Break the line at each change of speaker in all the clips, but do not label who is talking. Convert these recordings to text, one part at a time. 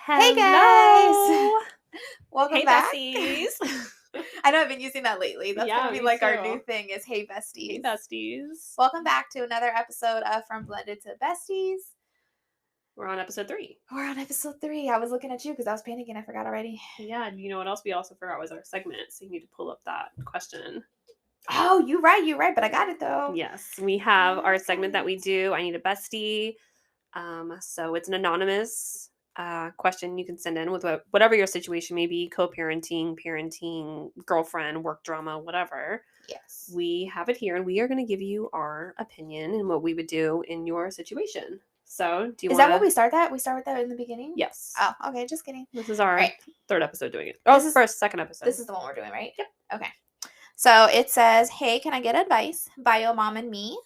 Hey guys!
Hello.
Welcome
Hey,
back.
besties.
I know I've been using that lately. That's
Yeah,
gonna be
me
like our new
too.
thing is Hey
Hey,
Besties.
besties.
Welcome back to another episode of From Blended to Besties.
We're on episode 3.
We're on episode 3. I was looking at you because I was panicking. I forgot already.
Yeah, and you know what else we also forgot was our segment, so you need to pull up that question.
Oh, you're right, but I got it though.
Yes, we have our segment that we do, I Need a Bestie. So it's an anonymous question you can send in with whatever your situation may be, co-parenting, parenting, girlfriend, work drama, whatever.
Yes.
We have it here, and we are going to give you our opinion and what we would do in your situation. So, do you
Is
want
that what
to?
we start that? We start with that in the beginning?
Yes.
Oh, okay, just kidding.
This is
All
our
right.
third episode doing it. Oh, second episode.
This is the one we're doing, right?
Yep.
Okay. So it says, "Hey, can I get advice? Bio mom and me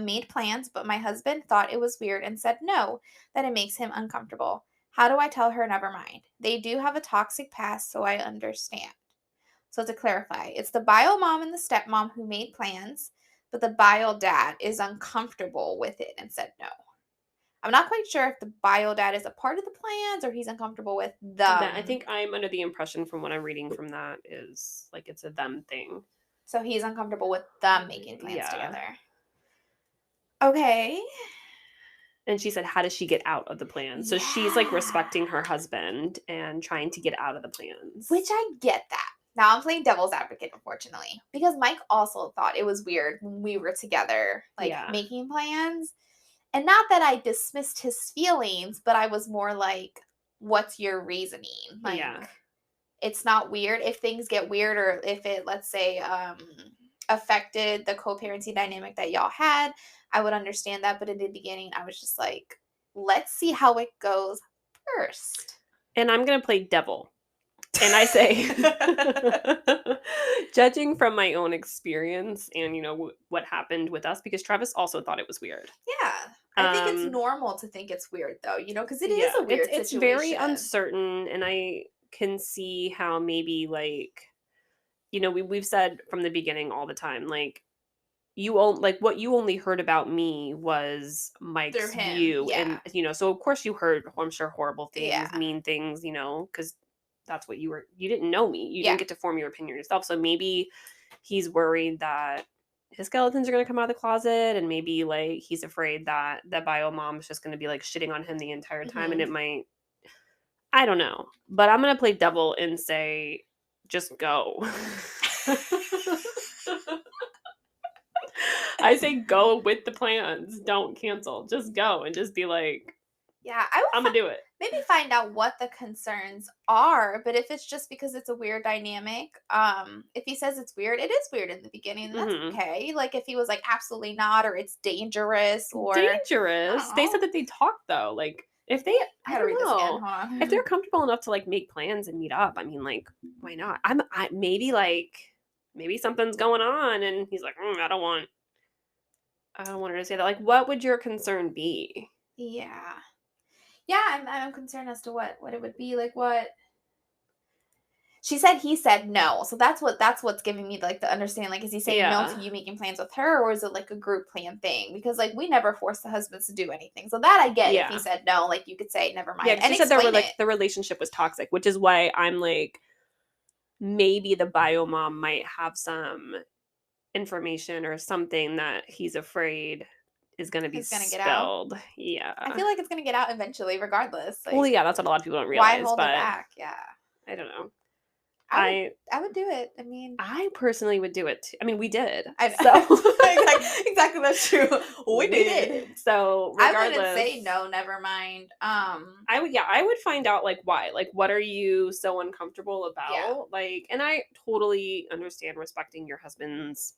made plans, but my husband thought it was weird and said no, that it makes him uncomfortable. How do I tell her never mind? They do have a toxic past, so I understand." So to clarify, it's the bio mom and the stepmom who made plans, but the bio dad is uncomfortable with it and said no. I'm not quite sure if the bio dad is a part of the plans or he's uncomfortable with
That I
them.
think I'm under the impression from what I'm reading from that is like it's a them thing.
So he's uncomfortable with them making plans
Yeah.
together. Okay.
And she said, how does she get out of the plan? So she's like
Yeah.
respecting her husband and trying to get out of the plans.
Which I get that. Now I'm playing devil's advocate, unfortunately, because Mike also thought it was weird when we were together, like
Yeah.
making plans. And not that I dismissed his feelings, but I was more like, what's your reasoning? Like,
Yeah.
it's not weird if things get weird or if it, let's say, affected the co-parenting dynamic that y'all had, I would understand that. But in the beginning, I was just like, let's see how it goes first.
And I'm going to play devil. And I say, judging from my own experience and, what happened with us, because Travis also thought it was weird.
Yeah. I think it's normal to think it's weird, though, because it is a weird
it's
situation.
very uncertain, and I can see how maybe, like, we've said from the beginning all the time, like, what you only heard about me was Mike's
Through him,
view,
yeah.
and so of course you heard, I'm sure, horrible things,
Yeah.
mean things, because that's what you didn't know me, you
Yeah.
didn't get to form your opinion yourself, so maybe he's worried that his skeletons are going to come out of the closet, and maybe like he's afraid that bio mom is just going to be like shitting on him the entire time, and it might, I don't know, but I'm going to play devil and say just go. I say go with the plans. Don't cancel. Just go and just be like,
yeah,
I'm going to do it.
Maybe find out what the concerns are, but if it's just because it's a weird dynamic, if he says it's weird, it is weird in the beginning, and that's okay. Like if he was like absolutely not, or it's dangerous, or
dangerous. They said that they talked though. Like if they, I don't know, if they're comfortable enough to like make plans and meet up, I mean, like why not? Maybe something's going on, and he's like, I don't want her to say that. Like, what would your concern be?
Yeah. Yeah, I'm concerned as to what it would be, like what she said. He said no, so that's what's giving me like the understanding. Like, is he saying no to you making plans with her, or is it like a group plan thing? Because like we never force the husbands to do anything, so that I get. If he said no, like you could say never mind.
Yeah, and she said the relationship was toxic, which is why I'm like, maybe the bio mom might have some information or something that he's afraid is going to be spilled. Yeah.
I feel like it's going to get out eventually, regardless. Like,
well, yeah, that's what a lot of people don't realize.
Why hold it back? Yeah.
I don't know.
I would do it. I mean,
I personally would do it too. I mean, we did.
I know. So. Exactly, that's true. We did.
So regardless,
I wouldn't say no, never mind.
I would find out like why. Like, what are you so uncomfortable about?
Yeah.
Like, and I totally understand respecting your husband's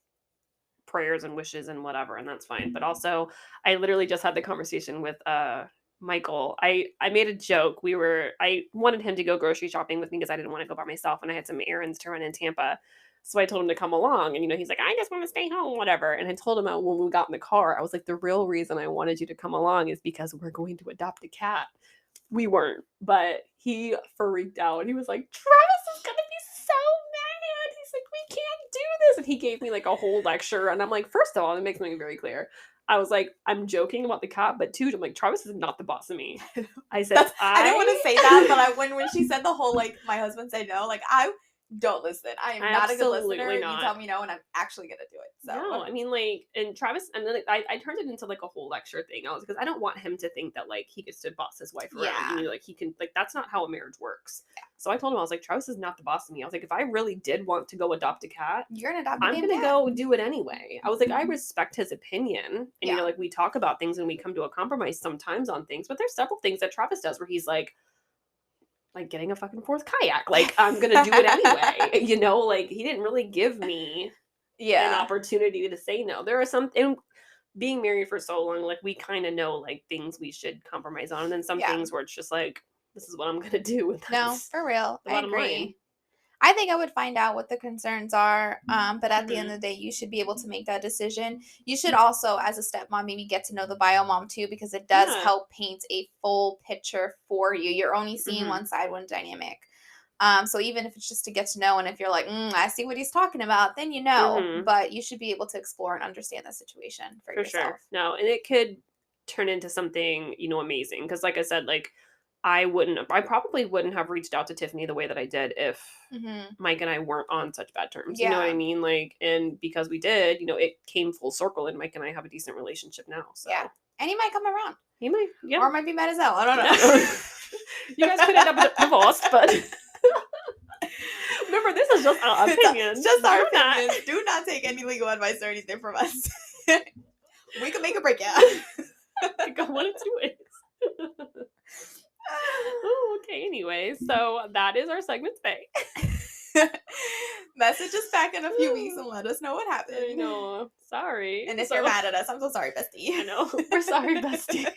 prayers and wishes and whatever, and that's fine. But also, I literally just had the conversation with Michael. I made a joke. I wanted him to go grocery shopping with me because I didn't want to go by myself, and I had some errands to run in Tampa. So I told him to come along, and he's like, I just want to stay home, whatever. And I told him when we got in the car, I was like, the real reason I wanted you to come along is because we're going to adopt a cat. We weren't, but he freaked out. He was like, Travis is gonna be so mad. He's like, we can't do this. And he gave me like a whole lecture, and I'm like, first of all, it makes something very clear. I was like, I'm joking about the cat, but two, I'm like, Travis is not the boss of me. I said,
That's I didn't want to say that, but when she said the whole like my husband said no, like I don't listen. I am not a good listener.
Absolutely
You tell
not.
me no, and I'm actually gonna do it.
No,
So
I mean, like, and Travis, and then like, I turned it into like a whole lecture thing. I was because I don't want him to think that like he gets to boss his wife around.
yeah,
Like he can, like, that's not how a marriage works. So I told him, I was like, Travis is not the boss of me. I was like, if I really did want to go adopt a cat,
you're gonna adopt a
I'm
damn
gonna
cat.
go do it anyway. I was like, I respect his opinion, and
Yeah.
like we talk about things and we come to a compromise sometimes on things, but there's several things that Travis does where he's like getting a fucking fourth kayak. Like I'm gonna do it anyway. Like he didn't really give me an opportunity to say no. There are some, and being married for so long, like we kind of know like things we should compromise on, and then some things where it's just like this is what I'm gonna do. And
No,
that's
for real.
the
I
bottom line.
agree. I think I would find out what the concerns are, but at the end
Mhm.
of the day, you should be able to make that decision. You should also, as a stepmom, maybe get to know the bio mom too, because it does
Yeah.
help paint a full picture for you. You're only seeing
Mhm.
one side, one dynamic. So even if it's just to get to know, and if you're like, I see what he's talking about, then you know.
Mhm.
But you should be able to explore and understand the situation for
For sure.
yourself.
No, and it could turn into something, amazing. Because, like I said, like I probably wouldn't have reached out to Tiffany the way that I did if
Mm-hmm.
Mike and I weren't on such bad terms. You know what I
Yeah.
mean? Like, and because we did, it came full circle, and Mike and I have a decent relationship now. So
Yeah. And he might come around.
he might, yeah.
Or might be mad as hell. I don't
No.
know.
You guys could end up divorced, but remember, this is just our opinions.
It's just our
Do not-
opinions. Do not take any legal advice or anything from us. We can make a break, yeah.
Go one of two ways. Oh, okay. Anyway, so that is our segment today.
Message us back in a few weeks and let us know what happened.
I know. Sorry.
And if you're mad at us, I'm so sorry, bestie.
I know. We're sorry, bestie.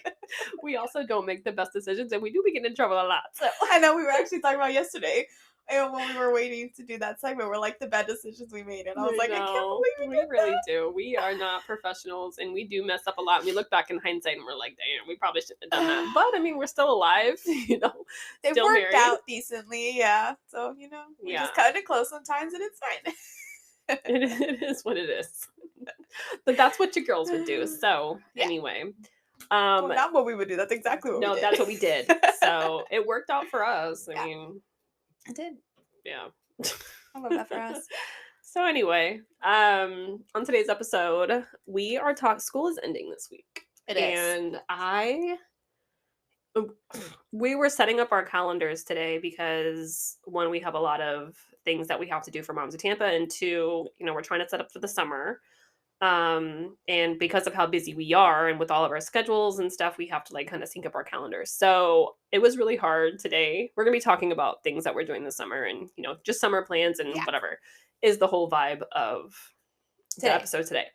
We also don't make the best decisions, and we do get in trouble a lot. So
I know we were actually talking about yesterday. And when we were waiting to do that segment, we're like the bad decisions we made. And I was like, I can't believe
we really do. We are not professionals, and we do mess up a lot. We look back in hindsight and we're like, damn, we probably shouldn't have done that. But I mean, we're still alive,
It
still
worked
married.
out decently, yeah. So, we just cut it close sometimes and it's fine.
It is what it is. But that's what your girls would do. So anyway.
Well, not what we would do. That's exactly what we did.
That's what we did. So it worked out for us. I mean,
it did.
Yeah.
I love that for us.
So anyway, on today's episode, school is ending this week.
It is.
And we were setting up our calendars today because one, we have a lot of things that we have to do for Moms of Tampa, and two, we're trying to set up for the summer. And because of how busy we are and with all of our schedules and stuff, we have to kind of sync up our calendars. So it was really hard today. We're gonna be talking about things that we're doing this summer and just summer plans and whatever is the whole vibe of the episode today.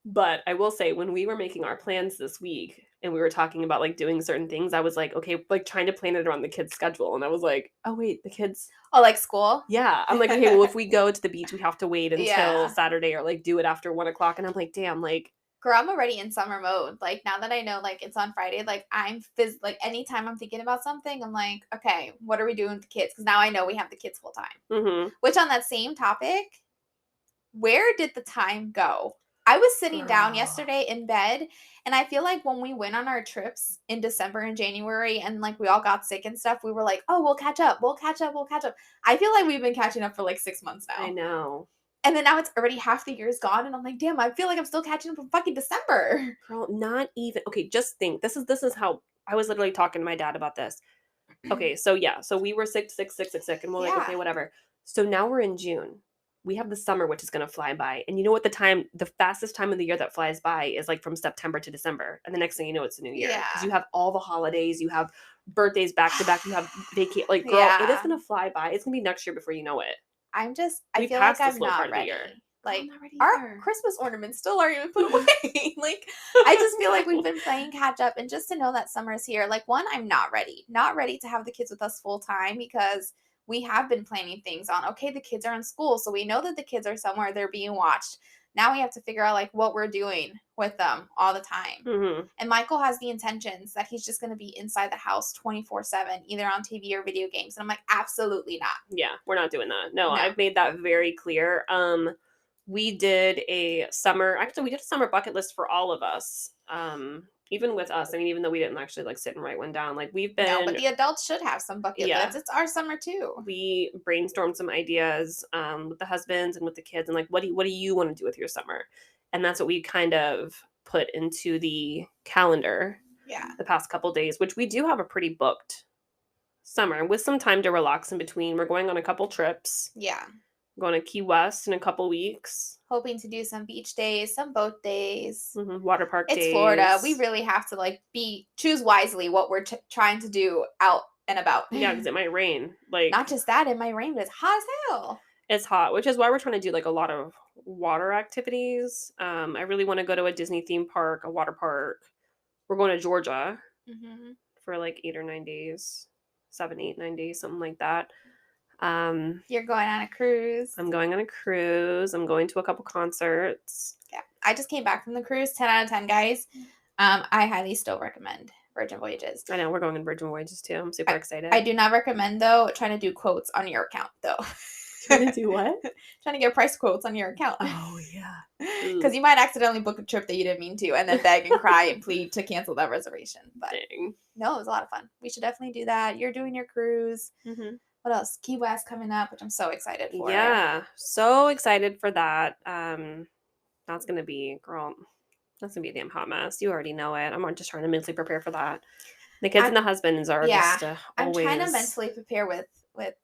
But I will say, when we were making our plans this week and we were talking about doing certain things, I was like, okay, trying to plan it around the kids' schedule. And I was like, oh wait, the kids.
Oh, like school?
Yeah. I'm like, okay, well, if we go to the beach, we have to wait until Saturday or do it after 1:00. And I'm like, damn,
girl, I'm already in summer mode. Now that I know it's on Friday, I'm anytime I'm thinking about something, I'm like, okay, what are we doing with the kids? Because now I know we have the kids full time.
Mm-hmm.
Which, on that same topic, where did the time go? I was sitting down yesterday in bed, and I feel like when we went on our trips in December and January and we all got sick and stuff, we were like, oh, we'll catch up. I feel like we've been catching up for 6 months now.
I know.
And then now it's already half the year's gone, and I'm like, damn, I feel like I'm still catching up from fucking December.
Girl, not even. Okay, just think. This is how I was literally talking to my dad about this. Okay, so we were sick, and we're like, okay, whatever. So now we're in June. We have the summer, which is going to fly by. And you know what the fastest time of the year that flies by is from September to December. And the next thing you know, it's the new year. Because you have all the holidays, you have birthdays back to back, you have vacation. Girl, it is going to fly by. It's going to be next year before you know it.
I feel like I'm not ready. Our Christmas ornaments still aren't even put away. I just feel like we've been playing catch up, and just to know that summer is here. One, I'm not ready to have the kids with us full time, because we have been planning things on, okay, the kids are in school, so we know that the kids are somewhere, they're being watched. Now we have to figure out what we're doing with them all the time.
Mm-hmm.
And Michael has the intentions that he's just going to be inside the house 24/7, either on TV or video games. And I'm like, absolutely not.
Yeah, we're not doing that. No, I've made that very clear. We did a summer bucket list for all of us. Even with us, I mean, even though we didn't actually like sit and write one down, like we've
No, but
been,
the adults should have some bucket lists.
yeah,
It's our summer too.
we brainstormed some ideas with the husbands and with the kids, and like, what do you want to do with your summer? And that's what we kind of put into the calendar
Yeah.
the past couple days, which we do have a pretty booked summer with some time to relax in between. We're going on a couple trips.
Yeah.
We're going to Key West in a couple weeks.
Hoping to do some beach days, some boat days.
Water park
It's Florida. We
days.
really have to like choose wisely what we're trying to do out and about.
Yeah, because it might rain. Like,
Not just that, it might rain, but it's hot as hell.
it's hot, which is why we're trying to do like a lot of water activities. I really want to go to a Disney theme park, a water park. We're going to Georgia
Mm-hmm.
for like 8 or 9 days, 7, 8, 9 days, something like that.
You're going on a cruise.
I'm going on a cruise. I'm going to a couple concerts.
Yeah, I just came back from the cruise. 10 out of 10, guys. I highly still recommend Virgin Voyages.
I know we're going on Virgin Voyages too. I'm super excited.
I do not recommend though trying to do quotes on your account though.
Trying to do what?
Trying to get price quotes on your account.
Oh yeah.
Because you might accidentally book a trip that you didn't mean to, and then beg and cry and plead to cancel that reservation. But
Dang.
no, it was a lot of fun. We should definitely do that. You're doing your cruise.
Mm-hmm.
What else? Key West coming up, which I'm so excited for.
Yeah, so excited for that. That's gonna be, girl. That's gonna be a damn hot mess. You already know it. I'm just trying to mentally prepare for that. The kids and the husbands are just
I'm
always.
trying to mentally prepare with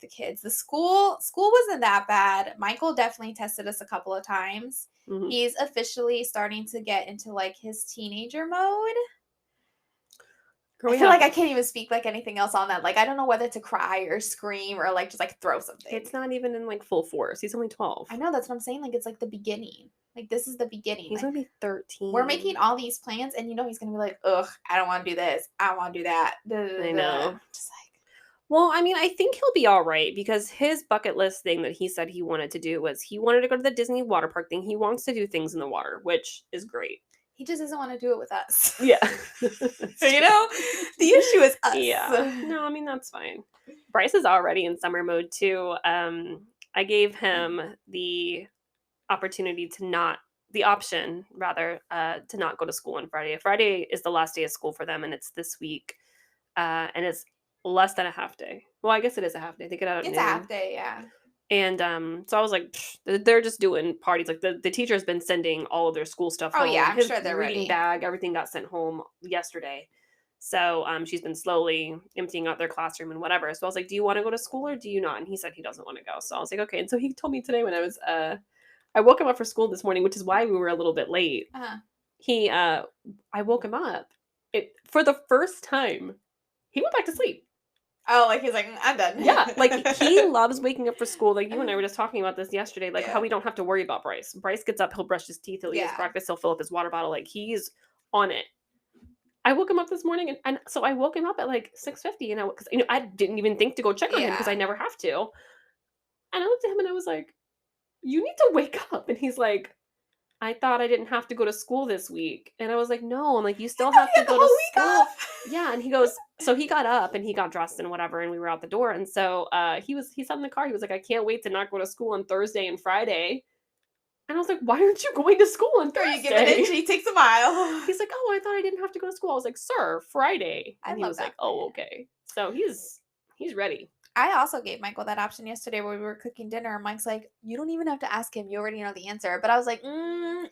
the kids. The school wasn't that bad. Michael definitely tested us a couple of times.
Mhm.
He's officially starting to get into like his teenager mode.
Girl,
I feel like I can't even speak like anything else on that. Like I don't know whether to cry or scream or like just like throw something.
It's not even in like full force. He's only 12.
I know, that's what I'm saying. Like it's like the beginning. Like this is the beginning.
He's
like,
gonna be 13.
we're making all these plans, and he's gonna be like, ugh, I don't want to do this. I want to do that.
I know.
Just like,
Well, I mean, I think he'll be all right because his bucket list thing that he said he wanted to do was he wanted to go to the Disney water park thing. He wants to do things in the water, which is great.
he just doesn't want to do it with us.
Yeah.
The issue is us.
Yeah. No, I mean, that's fine. Bryce is already in summer mode too. I gave him the opportunity the option rather, to not go to school on Friday. Friday is the last day of school for them, and it's this week. And it's less than a half day. Well, I guess it is a half day. They get out at
It's
noon.
a half day, yeah.
And so I was like, they're just doing parties. Like the teacher's been sending all of their school stuff home.
Oh yeah, I'm
His
sure they're
reading
ready.
bag, everything got sent home yesterday. So she's been slowly emptying out their classroom and whatever. So I was like, do you want to go to school or do you not? And he said he doesn't want to go. So I was like, okay. And so he told me today when I woke him up for school this morning, which is why we were a little bit late.
Uh-huh.
I woke him up. For the first time, he went back to sleep.
Oh, like he's like, I'm done.
Yeah, like he loves waking up for school. Like you and I were just talking about this yesterday, like how we don't have to worry about Bryce. Bryce gets up, he'll brush his teeth, he'll eat his breakfast, he'll fill up his water bottle. Like he's on it. I woke him up this morning, and so I woke him up at like 6:50, and because I didn't even think to go check on him because I never have to. And I looked at him and I was like, "You need to wake up." And he's like, I thought I didn't have to go to school this week. And I was like, no, I'm like, you still have to go to school. Yeah. And he goes, so he got up and he got dressed and whatever, and we were out the door. And so he sat in the car. He was like, I can't wait to not go to school on Thursday and Friday. And I was like, why aren't you going to school on Thursday?
Are you giving it? He takes a mile.
He's like, oh, I thought I didn't have to go to school. I was like, sir, Friday. And he was like, oh, okay. So he's ready.
I also gave Michael that option yesterday where we were cooking dinner. Mike's like, you don't even have to ask him. You already know the answer. But I was like,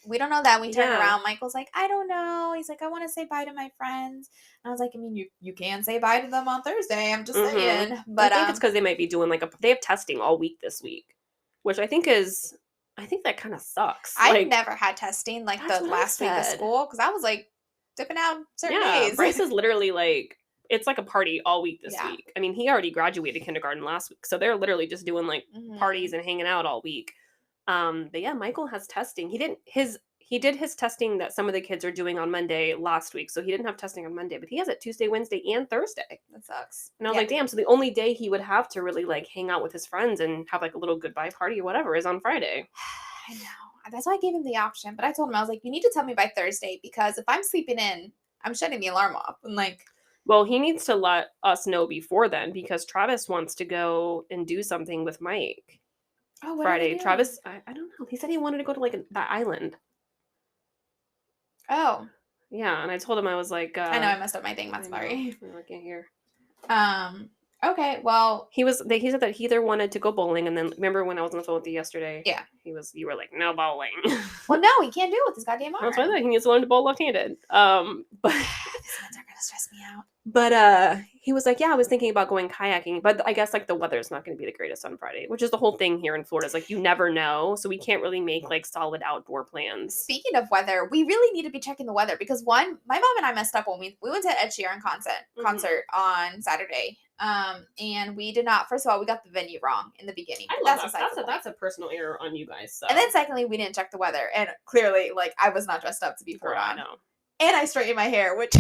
we don't know that. We turn around. Michael's like, I don't know. He's like, I want to say bye to my friends. And I was like, I mean, you can say bye to them on Thursday. I'm just saying. But
I think it's because they might be doing they have testing all week this week, which I think that kind of sucks.
I never had testing like the last week of school because I was like dipping out certain days.
Bryce is literally like, it's like a party all week this week. I mean, he already graduated kindergarten last week, so they're literally just doing like parties and hanging out all week. But yeah, Michael has testing. He did his testing that some of the kids are doing on Monday last week, so he didn't have testing on Monday, but he has it Tuesday, Wednesday, and Thursday.
That sucks.
And I was like, damn. So the only day he would have to really like hang out with his friends and have like a little goodbye party or whatever is on Friday.
I know. That's why I gave him the option, but I told him, I was like, you need to tell me by Thursday because if I'm sleeping in, I'm shutting the alarm off. And like.
Well, he needs to let us know before then because Travis wants to go and do something with Mike.
Oh, what
Friday. Travis, I don't know. He said he wanted to go to like that island.
Oh.
Yeah, and I told him, I was like,
I know I messed up my thing.
I
I'm
know,
sorry.
I'm looking here.
Okay, well,
He said that he either wanted to go bowling, and then remember when I was on the phone with you yesterday?
yeah.
You were like, no bowling.
Well, no, he can't do it with his goddamn
That's why
arm.
he needs to learn to bowl left-handed. But
These ones are gonna stress me out.
he was like, yeah, I was thinking about going kayaking, but I guess like the weather's not going to be the greatest on Friday, which is the whole thing here in Florida. Is like you never know, so we can't really make like solid outdoor plans.
Speaking of weather, we really need to be checking the weather because one, my mom and I messed up when we went to Ed Sheeran concert on Saturday. And we did not. First of all, we got the venue wrong in the beginning.
I
But
love
that's
that.
besides the point.
That's a personal error on you guys. So.
And then secondly, we didn't check the weather, and clearly, like I was not dressed up to be poured on.
I know.
And I straightened my hair, which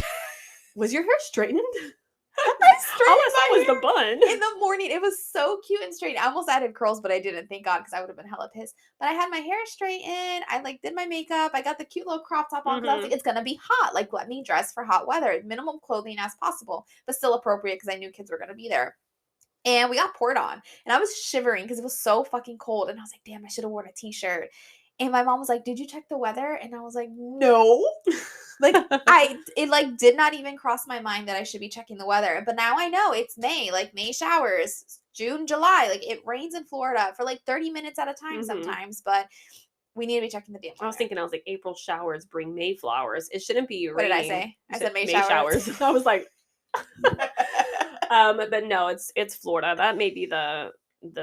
was your hair straightened?
I straightened
all I saw
my
was
hair
the bun.
in the morning. It was so cute and straight. I almost added curls, but I didn't. Thank God, because I would have been hella pissed. But I had my hair straightened. I like did my makeup. I got the cute little crop top on because I was like, it's gonna be hot. Like, let me dress for hot weather. Minimum clothing as possible, but still appropriate because I knew kids were gonna be there. And we got poured on, and I was shivering because it was so fucking cold. And I was like, damn, I should have worn a t-shirt. And my mom was like, did you check the weather? And I was like, no. Like it like did not even cross my mind that I should be checking the weather. But now I know it's May, like May showers, June, July. Like it rains in Florida for like 30 minutes at a time sometimes, but we need to be checking the damn weather.
I was thinking, like April showers bring May flowers. It shouldn't be raining.
What did I say? I said May showers.
I was like but no, it's Florida. That may be the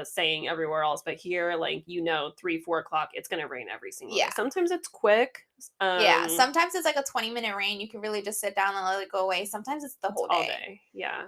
saying everywhere else, but here, like 3-4 o'clock, it's gonna rain every single day. Sometimes it's quick.
Yeah, sometimes it's like a 20-minute rain. You can really just sit down and let it go away. Sometimes it's the whole day.
All day. Yeah.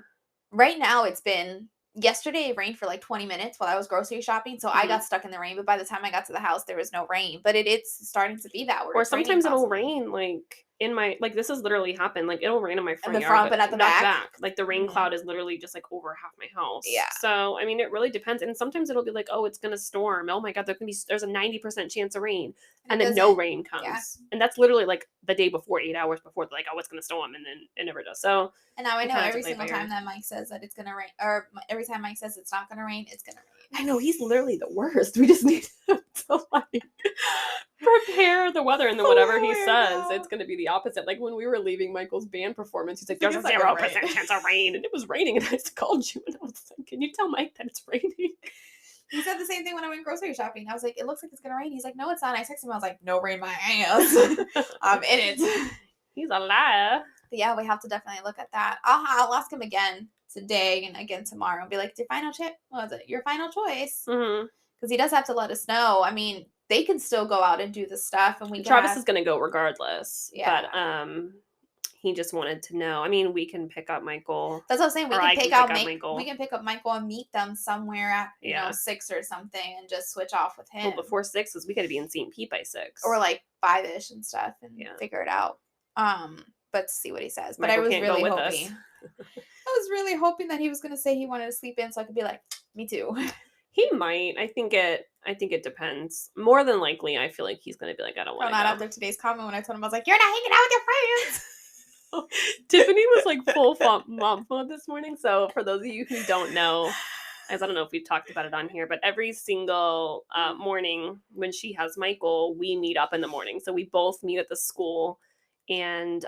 Right now, it's been yesterday. It rained for like 20 minutes while I was grocery shopping, so I got stuck in the rain. But by the time I got to the house, there was no rain. But it's starting to be that way.
Or sometimes it'll rain like in my this has literally happened. Like it'll rain in my front
in the
yard,
front, but at the back.
Like the rain cloud is literally just like over half my house.
Yeah.
So I mean, it really depends. And sometimes it'll be like, oh, it's gonna storm. Oh my god, there's a 90% chance of rain, and then no rain comes. Yeah. And that's literally like the day before, 8 hours before. They're like, oh, it's gonna storm, and then it never does. So.
And now I know every single time that Mike says that it's gonna rain, or every time Mike says it's not gonna rain, it's gonna rain.
I know, he's literally the worst. We just need to like prepare the weather, and then whatever he says, it's gonna be the opposite. Like when we were leaving Michael's band performance, he's like, "There's a 0% chance of rain," and it was raining, and I just called you, and I was like, "Can you tell Mike that it's raining?"
He said the same thing when I went grocery shopping. I was like, "It looks like it's gonna rain." He's like, "No, it's not." I texted him. I was like, "No rain, my ass." I'm in it.
He's a liar.
But yeah, we have to definitely look at that. I'll ask him again today and again tomorrow and be like, your final choice? Because he does have to let us know. I mean, they can still go out and do the stuff, and
Travis is gonna go regardless.
Yeah.
But he just wanted to know. I mean, we can pick up Michael.
That's what I'm saying. We can pick up Michael. We can pick up Michael and meet them somewhere at 6 or something, and just switch off with him.
Well, before 6, because we got to be in St. Pete by 6,
or like 5ish and stuff, and figure it out. But see what he says. But I was really hoping. I was really hoping that he was going to say he wanted to sleep in, so I could be like, me too.
He might. I think it depends. More than likely, I feel like he's going to be like, I don't want to go.
Not after today's comment when I told him, I was like, you're not hanging out with your friends.
Tiffany was like full mom mode this morning. So for those of you who don't know, as I don't know if we've talked about it on here, but every single morning when she has Michael, we meet up in the morning. So we both meet at the school, and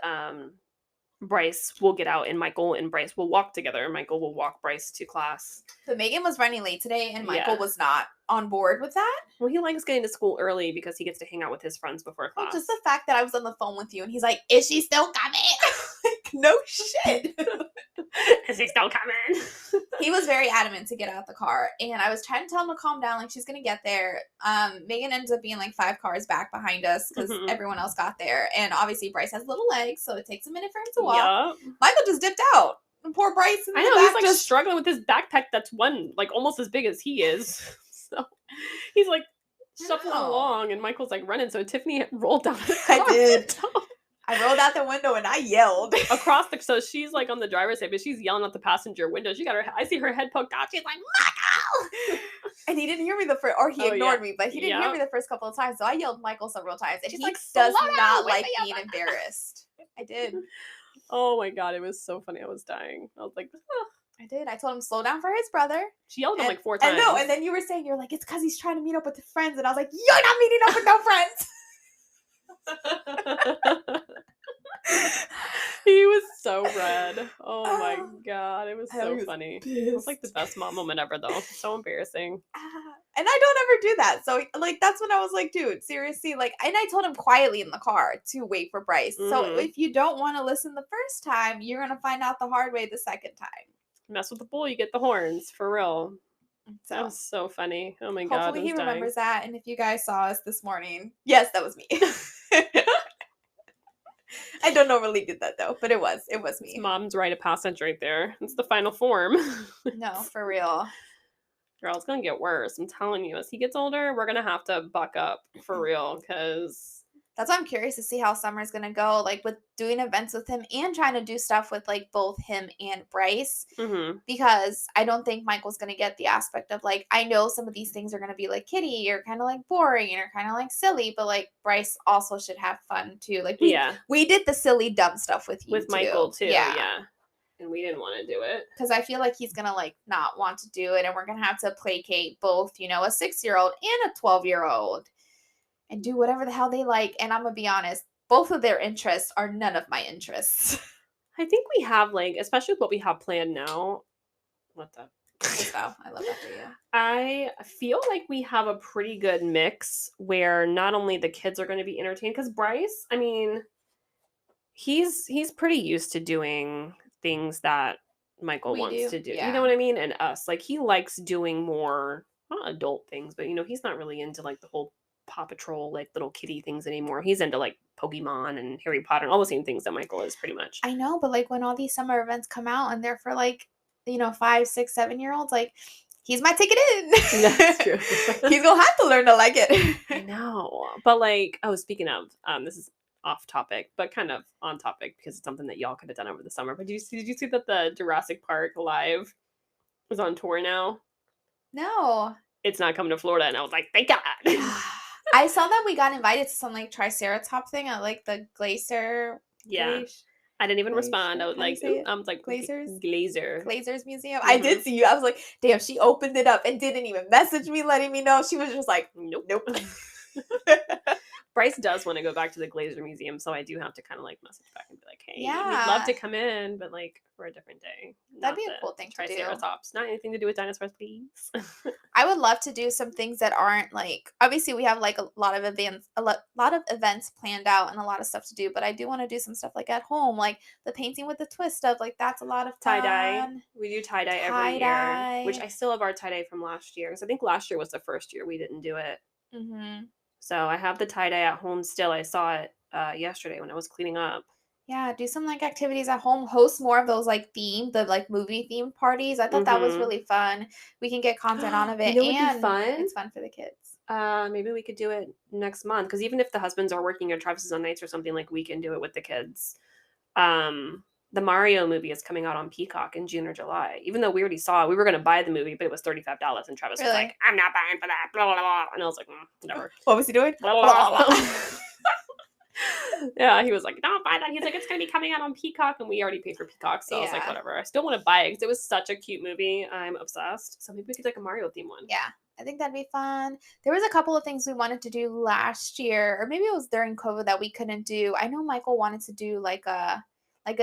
Bryce will get out, and Michael and Bryce will walk together, and Michael will walk Bryce to class.
But Megan was running late today, and Michael was not on board with that.
Well, he likes getting to school early because he gets to hang out with his friends before class.
Well, just the fact that I was on the phone with you, and he's like, is she still coming? Like, no shit.
Is he still coming?
He was very adamant to get out the car, and I was trying to tell him to calm down, like she's gonna get there. Megan ends up being like 5 cars back behind us because everyone else got there, and obviously Bryce has little legs, so it takes a minute for him to walk. Yep. Michael just dipped out, and poor Bryce.
I know, he's like just struggling with his backpack that's like almost as big as he is. So he's like shuffling along, and Michael's like running. So Tiffany rolled down.
I did. I rolled out the window and I yelled
across so she's like on the driver's side, but she's yelling out the passenger window. I see her head poked out. She's like, Michael!
And he didn't hear me he ignored me, but he didn't hear me the first couple of times. So I yelled Michael several times, and he like, does not like being embarrassed. I did.
Oh my God, it was so funny. I was dying. I was like, oh.
I did. I told him to slow down for his brother.
She yelled at him like 4 times.
I know. And then you were saying, you're like, it's because he's trying to meet up with his friends. And I was like, you're not meeting up with no friends.
He was so red. Oh my
Oh,
god, it was
I
so
was
funny. It was like the
pissed.
best mom moment ever, though. So embarrassing.
And I don't ever do that. So, like, that's when I was like, dude, seriously. Like, and I told him quietly in the car to wait for Bryce. So,
Mm-hmm.
if you don't want to listen the first time, you're going to find out the hard way the second time.
Mess with the bull, you get the horns, for real. That
So,
was so funny. Oh my god, I
hopefully
was
he
dying.
remembers that. And if you guys saw us this morning, yes, that was me. I don't normally do that though, but it was. It was
It's
me.
mom's rite of passage right there. It's the final form.
No, for real.
Girl, it's gonna get worse. I'm telling you. As he gets older, we're gonna have to buck up for real, because
That's why I'm curious to see how summer's gonna go, like with doing events with him and trying to do stuff with like both him and Bryce.
mm-hmm.
Because I don't think Michael's gonna get the aspect of like, I know some of these things are gonna be like Kitty, you're kind of like boring or kind of like silly, but like Bryce also should have fun too. Like
Yeah.
we did the silly dumb stuff with you
With Michael
too.
too,
Yeah.
yeah. And we didn't want to do it.
Because I feel like he's gonna like not want to do it, and we're gonna have to placate both, a 6-year-old and a 12-year-old, and do whatever the hell they like. And I'm gonna be honest, both of their interests are none of my interests.
I think we have like, especially with what we have planned now. What the?
Just go. I love that for you.
I feel like we have a pretty good mix where not only the kids are going to be entertained, because Bryce, I mean, he's pretty used to doing things that Michael
We
wants
do,
to do. You know
yeah.
what I mean? And us, like he likes doing more not adult things, but he's not really into like the whole Paw Patrol, like little kitty things anymore. He's into like Pokemon and Harry Potter and all the same things that Michael is pretty much.
I know, but like when all these summer events come out and they're for like, 5, 6, 7-year-olds, like he's my ticket
That's
in.
true.
He's gonna have to learn to like it.
I know. But like, oh, speaking of, this is off topic, but kind of on topic because it's something that y'all could have done over the summer. But did you see that the Jurassic Park live is on tour now?
No.
It's not coming to Florida, and I was like, thank God.
I saw that we got invited to some like Triceratop thing at like the Glacier.
Yeah. I didn't even respond.
Glacier.
I was
How do you
like,
say
ooh,
it?
I was like,
Glazers?
Glazer.
Glazers Museum. I did
Mhm.
see you. I was like, damn, she opened it up and didn't even message me, letting me know. She was just like,
Nope.
nope.
Bryce does want to go back to the Glazer Museum, so I do have to kind of like message back and be like, hey, we'd love to
Yeah.
come in, but like for a different day.
That'd
Not
be a
the
cool thing to do.
Triceratops. Not anything to do with dinosaurs, please.
I would love to do some things that aren't like, obviously we have like a lot of events planned out and a lot of stuff to do, but I do want to do some stuff like at home, like the painting with the twist stuff. Like that's a lot of
Tie dye.
fun.
We do tie dye every year, which I still have our tie dye from last year. Because I think last year was the first year we didn't do it.
Mm-hmm.
So I have the tie dye at home still. I saw it yesterday when I was cleaning up.
Yeah, do some like activities at home. Host more of those like the like movie themed parties. I thought that was
Mm-hmm.
really fun. We can get content out of it,
What'd be
and
fun?
it's fun for the kids.
Maybe we could do it next month, because even if the husbands are working or Travis is on nights or something, like we can do it with the kids. The Mario movie is coming out on Peacock in June or July. Even though we already saw it, we were going to buy the movie, but it was $35, and Travis was like, I'm not buying for that, blah, blah, blah. And I was like, whatever.
What was he doing?
Blah, blah, blah, blah. Yeah, he was like, don't buy that. He's like, it's going to be coming out on Peacock, and we already paid for Peacock, so I was like, whatever. I still want to buy it because it was such a cute movie. I'm obsessed. So maybe we could do like a Mario theme one.
Yeah, I think that'd be fun. There was a couple of things we wanted to do last year, or maybe it was during COVID that we couldn't do. I know Michael wanted to do like a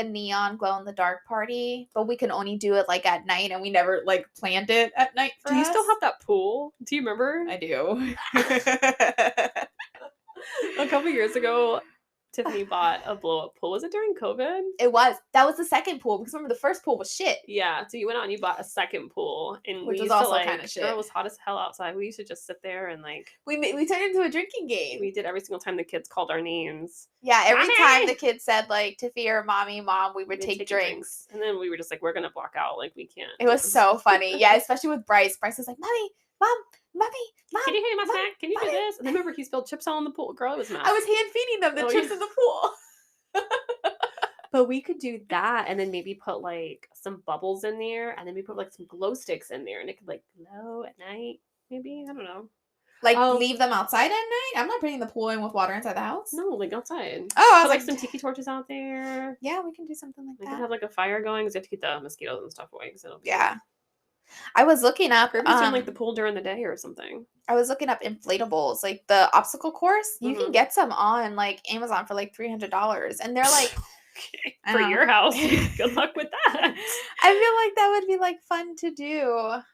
neon glow in the dark party, but we can only do it like at night, and we never like planned it at night for
Do you
us.
still have that pool? Do you remember?
I do.
A couple years ago, Tiffany bought a blow-up pool. Was it during COVID?
It was. That was the second pool, because remember the first pool was shit.
Yeah, so you went out and you bought a second pool, and
Which
we
was
used
also
to like,
kinda shit.
Girl, it was hot as hell outside. We used to just sit there and like
We turned it into a drinking game.
we did every single time the kids called our names.
Yeah, every
Mommy!
time the kids said like Tiffy or mommy, mom, we would take drinks.
And then we were just like, we're gonna block out, like we can't.
It was so funny. Yeah, especially with Bryce. Bryce was like, mommy, mom,
Can you hand me my
Mom,
snack? Can you do
Mommy.
this? And then remember he spilled chips all in the pool. Girl, it was a mess.
I was hand feeding them the
Oh,
chips
yeah.
in the pool.
But we could do that, and then maybe put like some bubbles in there, and then we put like some glow sticks in there, and it could like glow at night. Maybe, I don't know.
Like leave them outside at night? I'm not putting the pool in with water inside the house.
No, like outside.
Oh, I
put
was
like some tiki torches out there.
Yeah, we can do something like
We
that.
could have like a fire going, because you have to keep the mosquitoes and stuff away. Because it'll be
I was looking up
Or doing like the pool during the day or something.
I was looking up inflatables, like the obstacle course. You
Mhm.
can get some on like Amazon for like $300, and they're like I
For
know.
your house, good luck with that.
I feel like that would be, like, fun to do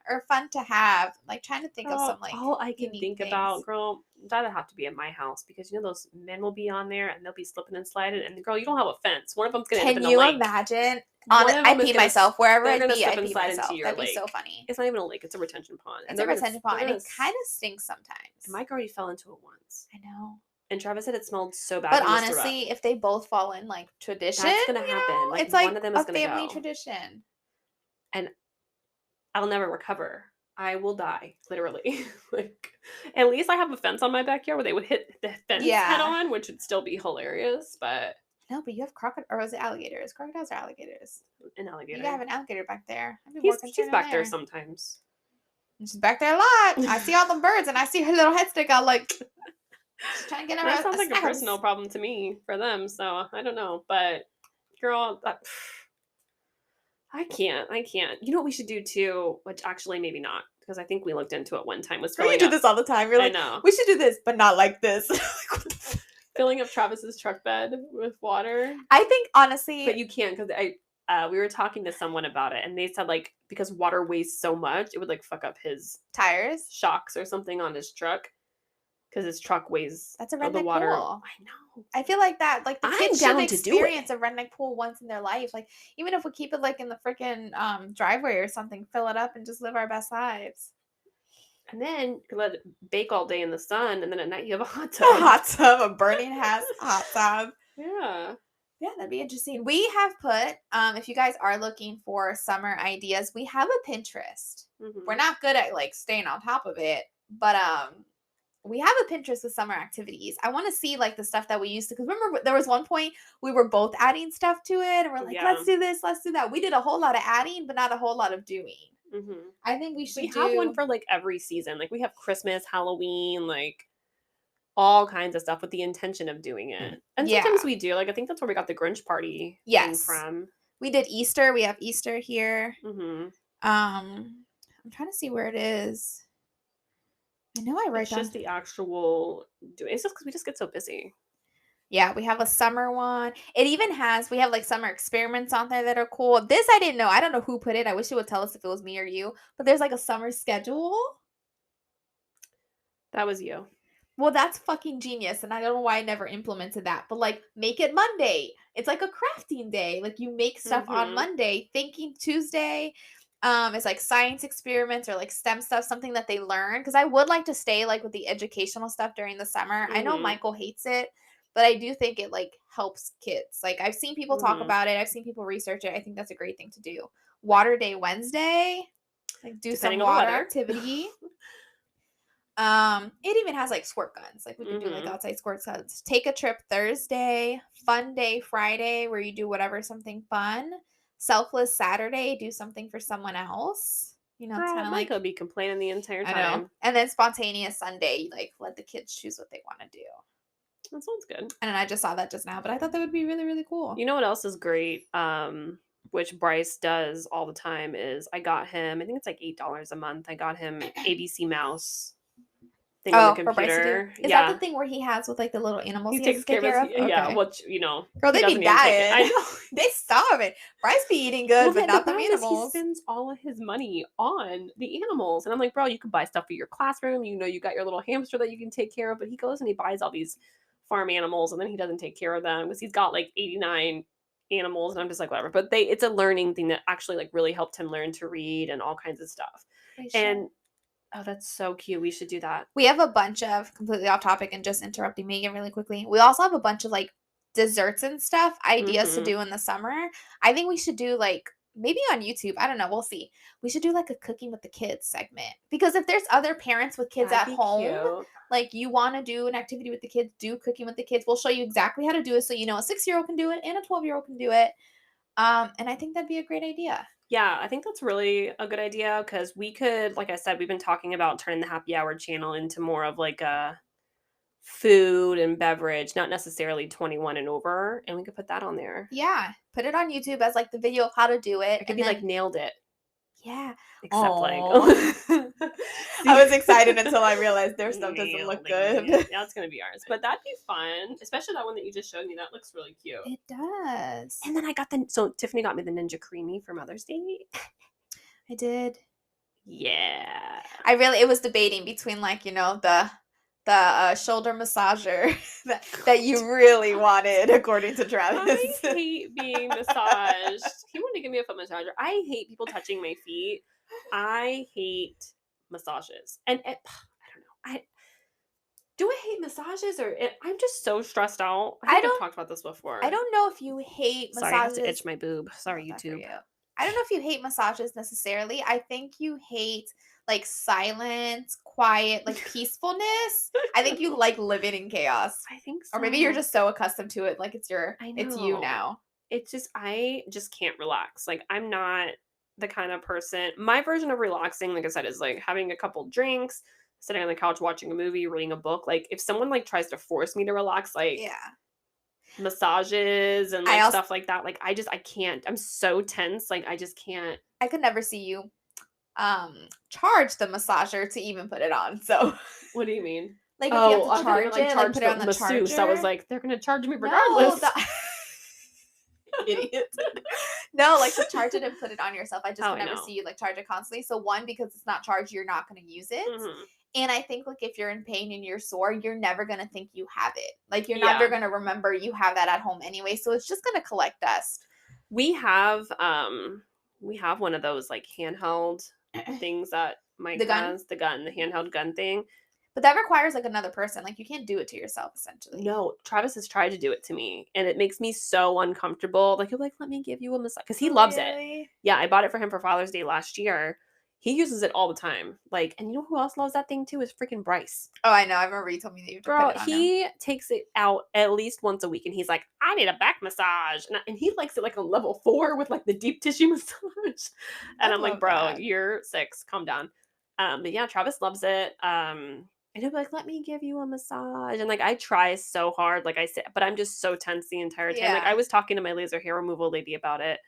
or fun to have. Like, trying to think of
Girl,
some, like,
all I can
unique
think
things.
about, girl, that'd have to be at my house because those men will be on there and they'll be slipping and sliding. And girl, you don't have a fence. One of them's gonna end up
Can
in a
you
lake.
imagine?
One of
I
them is
pee
gonna,
myself. Wherever
they're
I'd
gonna
be,
slip
I'd
and
pee
slide into
myself.
your
That'd be so
lake.
funny.
It's not even a lake; it's a retention pond, and
It's a retention pond, and
they're
it kinda stinks sometimes.
Mike already fell into it once,
I know.
and Travis said it smelled so bad
But
he almost threw up.
honestly, if they both fall in, like, tradition,
That's gonna happen. Like
it's
one
like
of them is
a
gonna
family
go,
tradition.
and I'll never recover. I will die, literally. Like, at least I have a fence on my backyard where they would hit the fence head
Yeah.
on, which would still be hilarious, but
No, but you have or is it alligators? Crocodiles or alligators?
an
You have
alligator.
an alligator back there. I'd be more
He's
concerned in
back there
there.
sometimes.
And she's back there a lot. I see all the birds, and I see her little head stick out like she's trying to get
That
her
sounds
a
like a
snaps.
personal problem to me for them, so I don't know. But girl, I can't. I can't. You know what we should do too, which actually maybe not, because I think we looked into it one time, was
Girl, you
filling
do
up.
this all the time. You're
I
like,
know.
we should do this, but not like this.
Filling up Travis's truck bed with water.
I think honestly,
But you can't because we were talking to someone about it and they said like because water weighs so much, it would like fuck up his
tires.
shocks or something on his truck because his truck weighs
That's a
the
redneck
water.
pool.
I know.
I feel like that, like the
I'm
kids
down
should
to do it.
experience a redneck pool once in their life. Like even if we keep it like in the freaking driveway or something, fill it up and just live our best lives.
And then you can let it bake all day in the sun, and then at night you have a hot
A
tub.
hot tub, a burning hot tub.
Yeah.
Yeah, that'd be interesting. We have put, if you guys are looking for summer ideas, we have a Pinterest.
Mhm.
We're not good at like staying on top of it, but we have a Pinterest with summer activities. I want to see like the stuff that we used to, because remember there was one point we were both adding stuff to it, and we're like,
Yeah.
let's do this, let's do that. We did a whole lot of adding, but not a whole lot of doing.
Mhm.
I think we should
We have one for like every season. Like we have Christmas, Halloween, like all kinds of stuff with the intention of doing it. And sometimes
Yeah.
we do. Like I think that's where we got the Grinch party thing
Yes.
from.
We did Easter. We have Easter here.
Mhm.
I'm trying to see where it is. I know I write
It's
down.
just the actual doing. It's just because we just get so busy.
Yeah, we have a summer one. It even has, we have like summer experiments on there that are cool. This I didn't know. I don't know who put it. I wish it would tell us if it was me or you. But there's like a summer schedule.
That was you.
Well, that's fucking genius. And I don't know why I never implemented that. But like, make it Monday. It's like a crafting day. Like you make stuff on
Mhm.
Monday. Thinking Tuesday. It's like science experiments or like STEM stuff, something that they learn. Because I would like to stay like with the educational stuff during the summer. I know
Mhm.
Michael hates it, but I do think it like helps kids. Like I've seen people talk
Mhm.
about it. I've seen people research it. I think that's a great thing to do. Water Day Wednesday. Like do some
Depending on the
water
weather.
activity. It even has like squirt guns. Like we can do like
Mhm.
outside squirt guns. Take a trip Thursday, fun day Friday where you do whatever something fun. Selfless Saturday, do something for someone else. You know, it's
Girl,
kind of
Mike
like
will be complaining the entire
I know.
time.
And then spontaneous Sunday, like let the kids choose what they want to do.
That sounds good.
And I just saw that just now, but I thought that would be really, really cool.
You know what else is great? Which Bryce does all the time is I got him, I think it's like $8 a month. I got him ABC Mouse thing on the
For Bryce to do.
computer.
Is that the thing where he has with like the little animals
He
he has
takes
to take
care of his,
of?
yeah,
Okay.
which, you know,
Girl,
he
they be
doesn't even take it. I
dying.
know.
They starving. Bryce be eating good, but not the
problem is he
animals.
spends all of his money on the animals. And I'm like, bro, you can buy stuff for your classroom. You know, you got your little hamster that you can take care of. But he goes and he buys all these farm animals and then he doesn't take care of them because he's got like 89 animals. And I'm just like, whatever. But it's a learning thing that actually like really helped him learn to read and all kinds of stuff. And oh, that's so cute. We should do that.
We have a bunch of, completely off topic and just interrupting Megan really quickly. We also have a bunch of like desserts and stuff, ideas to
Mhm.
do in the summer. I think we should do like maybe on YouTube. I don't know. We'll see. We should do like a cooking with the kids segment because if there's other parents with kids
That'd
at
be
home,
cute.
like you want to do an activity with the kids, do cooking with the kids. We'll show you exactly how to do it so you know a 6-year-old can do it and a 12-year-old can do it. And I think that'd be a great idea.
Yeah, I think that's really a good idea because we could, like I said, we've been talking about turning the happy hour channel into more of like a food and beverage, not necessarily 21 and over, and we could put that on there.
Yeah, put it on YouTube as like the video of how to do it.
It could be like nailed it.
Yeah.
Except like
I was excited until I realized their stuff doesn't look
Nailing
good.
it. That's gonna be ours. But that'd be fun. Especially that one that you just showed me. That looks really cute.
It does.
And then Tiffany got me the Ninja Creamy for Mother's Day.
I did.
Yeah.
It was debating between like, the shoulder massager that you really wanted, according to Travis.
I hate being massaged. He wanted to give me a foot massager. I hate people touching my feet. I hate massages. And I don't know. Do I hate massages I'm just so stressed out. I think I've talked about this before.
I don't know if you hate
Sorry, I have
massages.
to itch my boob. Sorry,
Not for
YouTube.
you. I don't know if you hate massages necessarily. I think you hate like silence, quiet, like peacefulness. I think you like living in chaos.
I think so.
Or maybe you're just so accustomed to it, like it's you
know.
now.
It's just I just can't relax. Like I'm not the kind of person. My version of relaxing, like I said, is like having a couple drinks, sitting on the couch watching a movie, reading a book. Like if someone like tries to force me to relax, like
Yeah.
massages and like stuff like that, like I can't. I'm so tense. Like I just can't.
I could never see you charge the massager to even put it on. So
what do you mean?
Like if you have to charge it, like put it on the
masseuse.
charger.
I was like, they're gonna charge me regardless.
No, idiot. No, like to charge it and put it on yourself. I just could never see you like charge it constantly. So one, because it's not charged, you're not going to use it.
Mm-hmm.
And I think like if you're in pain and you're sore, you're never going to think you have it. Like you're never going to remember you have that at home anyway. So it's just going to collect dust.
We have one of those like handheld things that Mike has, the handheld gun thing.
But that requires like another person. Like you can't do it to yourself essentially.
No, Travis has tried to do it to me and it makes me so uncomfortable. Like he'll like, let me give you a massage. Because he loves it. Yeah, I bought it for him for Father's Day last year. He uses it all the time. Like, and you know who else loves that thing too? Is freaking Bryce.
Oh, I know. I remember you told me that you
Girl, he takes it out at least once a week and he's like, I need a back massage. And he likes it like on level 4 with like the deep tissue massage. And I'm like, bro, you're 6. Calm down. But yeah, Travis loves it. And he'll be like, let me give you a massage. And like, I try so hard. Like I said, but I'm just so tense the entire time. Yeah. Like I was talking to my laser hair removal lady about it.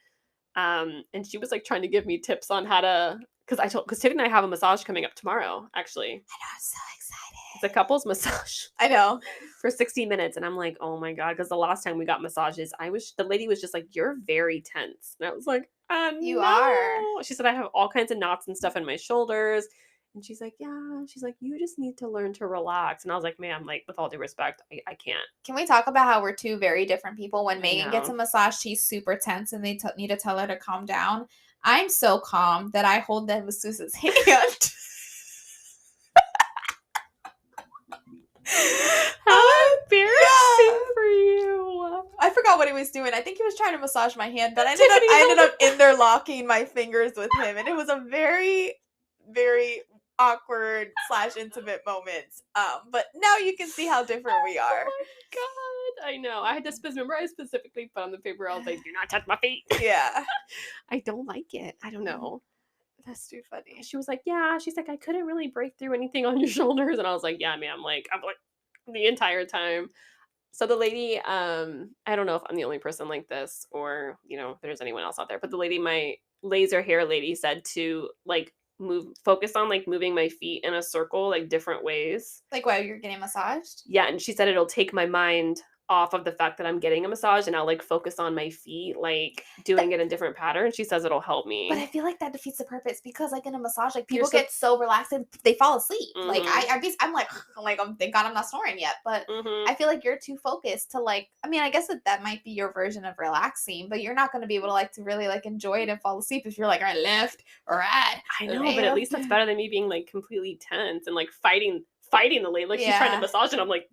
And she was like trying to give me tips on how to, because Tiffany and I have a massage coming up tomorrow, actually.
I know, I'm so excited.
It's a couples massage.
I know.
For 60 minutes. And I'm like, oh my God. Because the last time we got massages, the lady was just like, you're very tense. And I was like, you are. She said, I have all kinds of knots and stuff in my shoulders. And she's like, yeah. She's like, you just need to learn to relax. And I was like, ma'am, like, with all due respect, I can't.
Can we talk about how we're two very different people? When Megan gets a massage, she's super tense and they need to tell her to calm down. I'm so calm that I hold the masseuse's hand.
How embarrassing for you.
I forgot what he was doing. I think he was trying to massage my hand, but I ended up interlocking my fingers with him. And it was a very, very awkward / intimate moment. But now you can see how different we are.
Oh my God. I know. I had to remember I specifically put on the paper, I was like, do not touch my feet.
Yeah.
I don't like it. I don't know.
That's too funny.
She was like, yeah. She's like, I couldn't really break through anything on your shoulders. And I was like, yeah, ma'am. Like, I'm like the entire time. So the lady, I don't know if I'm the only person like this or, if there's anyone else out there, but the lady, my laser hair lady said to like focus on like moving my feet in a circle, like different ways.
Like while you're getting massaged?
Yeah. And she said it'll take my mind off of the fact that I'm getting a massage and I'll like focus on my feet, like doing it in different patterns. She says it'll help me.
But I feel like that defeats the purpose because like in a massage, like people get so relaxed and they fall asleep. Mm-hmm. Like I'm like, thank God I'm not snoring yet. But I feel like you're too focused to like, I mean, I guess that might be your version of relaxing, but you're not going to be able to really like enjoy it and fall asleep if you're like right left or right.
I know, but at least that's better than me being like completely tense and like fighting the lady. Like she's trying to massage and I'm like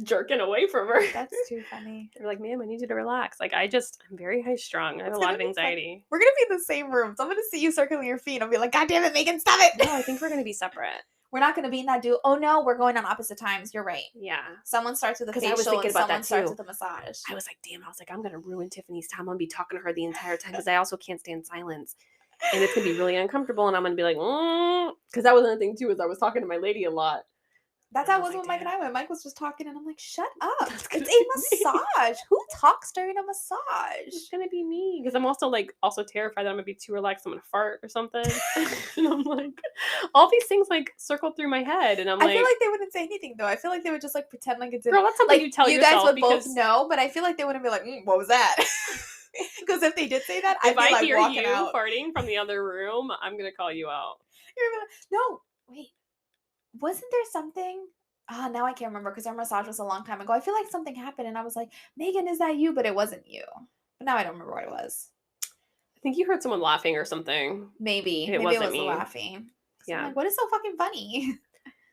jerking away from her.
That's too funny.
They're like, ma'am, I need you to relax. Like I'm very high strung. I have a lot of anxiety.
We're gonna be in the same room, so I'm gonna see you circling your feet. I'll be like, God damn it, Megan, stop it.
No, I think we're gonna be separate.
We're not gonna be in that duo. Oh no, we're going on opposite times. You're right.
Yeah.
Someone starts with the facial and someone starts with the massage.
I was like, damn, I'm gonna ruin Tiffany's time. I'm gonna be talking to her the entire time because I also can't stand silence. And it's gonna be really uncomfortable and I'm gonna be like, because that was another thing too, is I was talking to my lady a lot.
That's
And
how
I
it
was
was
like,
when Mike and
damn.
I went. Mike was just talking, and I'm like, shut up.
That's
It's
gonna be
a
me.
massage. Who talks during a
It's
massage?
gonna be me because I'm also terrified that I'm gonna be too relaxed. I'm gonna fart or something, and I'm like, all these things like circle through my head, and I'm
I feel
like,
like they wouldn't say anything though. I feel like they would just like pretend like it didn't.
girl, that's something
Like
you tell
you guys
yourself
would both
because
know, but I feel like they wouldn't be like, what was that? Because if they did say that, I'd
if
be
I
like
hear
walking
you
out.
farting from the other room, I'm gonna call you out.
You're gonna be like, no, wait, wasn't there something? Ah, now I can't remember because our massage was a long time ago. I feel like something happened, and I was like, Megan, is that you? But it wasn't you. But now I don't remember what it was.
I think you heard someone laughing or something.
Maybe
It
it
wasn't
was the
me.
laughing. So I'm
Yeah.
like, what is so fucking funny?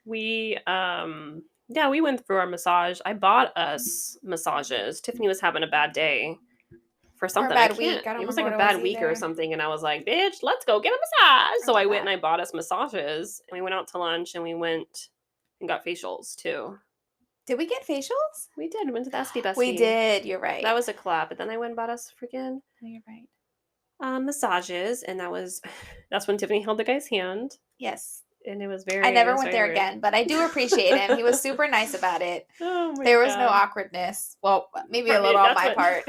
We yeah, we went through our massage. I bought us massages. Tiffany was having a bad day for
For a
something. I
bad
can't.
week. I don't
It was
remember
like a
what it was
bad week or
either.
something, and I was like, "Bitch, let's go get a massage."
I
So
did
I went and
that.
I bought us massages, and we went out to lunch, and we went and got facials too.
Did we get facials?
We did. We went to the Esty
We
Bestie.
did. You're right.
That was a collab. But then I went and bought us freaking
No, you're right.
massages, and that's when Tiffany held the guy's hand,
Yes.
and it
I never
was
went
very
there
weird.
again, but I do appreciate him. He was super nice about it.
Oh my
There was no
god.
awkwardness. Well, maybe a
Probably
little on
that's
my
what
part.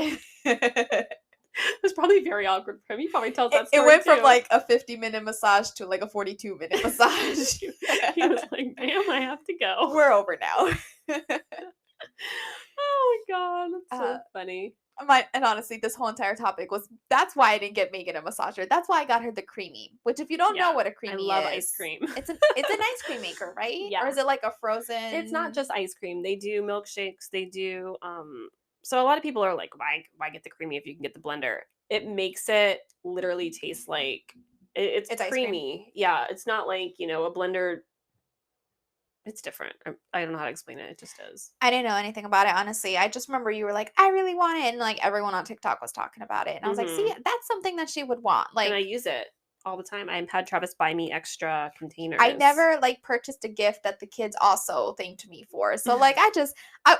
it was probably very awkward for him. He probably tells that
It
story
went from
too.
like a 50-minute massage to like a 42-minute massage.
He was like, "Ma'am, I have to go."
We're over now.
Oh my god, that's
Uh,
so funny.
and honestly, this whole entire topic was that's why I didn't get Megan a massager. That's why I got her the creamy. Which, if you don't know
Yeah,
what a
I
creamy
love ice
is,
cream.
it's an ice cream maker, right? Or
Yeah,
is it like a
it's not
frozen?
just ice cream. They do milkshakes. They do. So a lot of people are like, "Why get the creamy if you can get the blender?" It makes it literally taste like it's
It's ice cream.
creamy. Yeah, it's not like a blender. It's different. I don't know how to explain it. It just is.
I didn't know anything about it, honestly. I just remember you were like, I really want it. And like everyone on TikTok was talking about it. And I was like, see,
Hmm.
that's something that she would want.
And I
Like,
use it all the time. I had Travis buy me extra
I
containers.
never like purchased a gift that the kids also thanked me for. So like it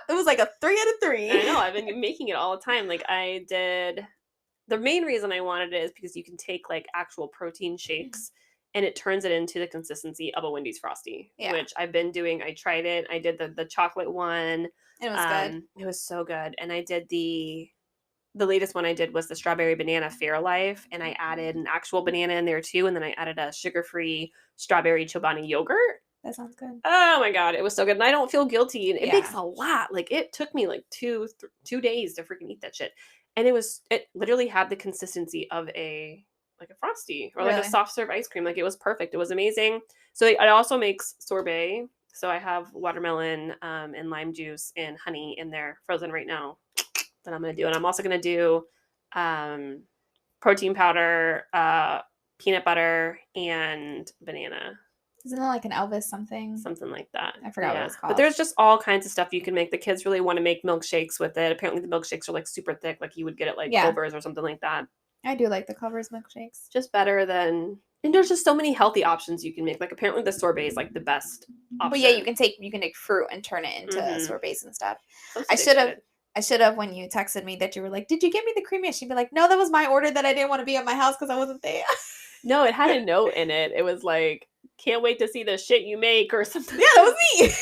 was like a 3 out of 3.
I know, I've been making it all the time. Like I did the main reason I wanted it is because you can take like actual protein shakes and it turns it into the consistency of a Wendy's Frosty,
Yeah.
which I've been doing. I tried it. I did the chocolate one.
It was good.
It was so good. And I did the latest one I did was the strawberry banana Fairlife, and I added an actual banana in there too, and then I added a sugar-free strawberry Chobani yogurt.
That sounds good.
Oh my god, it was so good, and I don't feel guilty. And it makes
Yeah.
a lot. Like it took me like 2 days to freaking eat that shit, and it literally had the consistency of a frosty or like a
Really?
soft serve ice cream. Like it was perfect. It was amazing. So it also makes sorbet. So I have watermelon and lime juice and honey in there frozen right now that I'm gonna do, and I'm also gonna do protein powder, peanut butter, and banana.
Isn't that like an Elvis something?
Something like that.
I forgot what it was
But
called.
there's just all kinds of stuff you can make. The kids really want to make milkshakes with it. Apparently, the milkshakes are like super thick, like you would get at like
Yeah.
Culver's or something like that.
I do like the Culver's milkshakes.
Just better than. And there's just so many healthy options you can make. Like apparently, the sorbet is like the best option.
But yeah, you can take fruit and turn it into
Mhm.
sorbets and stuff.
So I'm
I
so excited.
should have when you texted me that you were like, "Did you get me the creamy?" She'd be like, "No, that was my order that I didn't want to be at my house because I wasn't there."
No, it had a note in it. It was like, "Can't wait to see the shit you make" or something.
Yeah, that was me.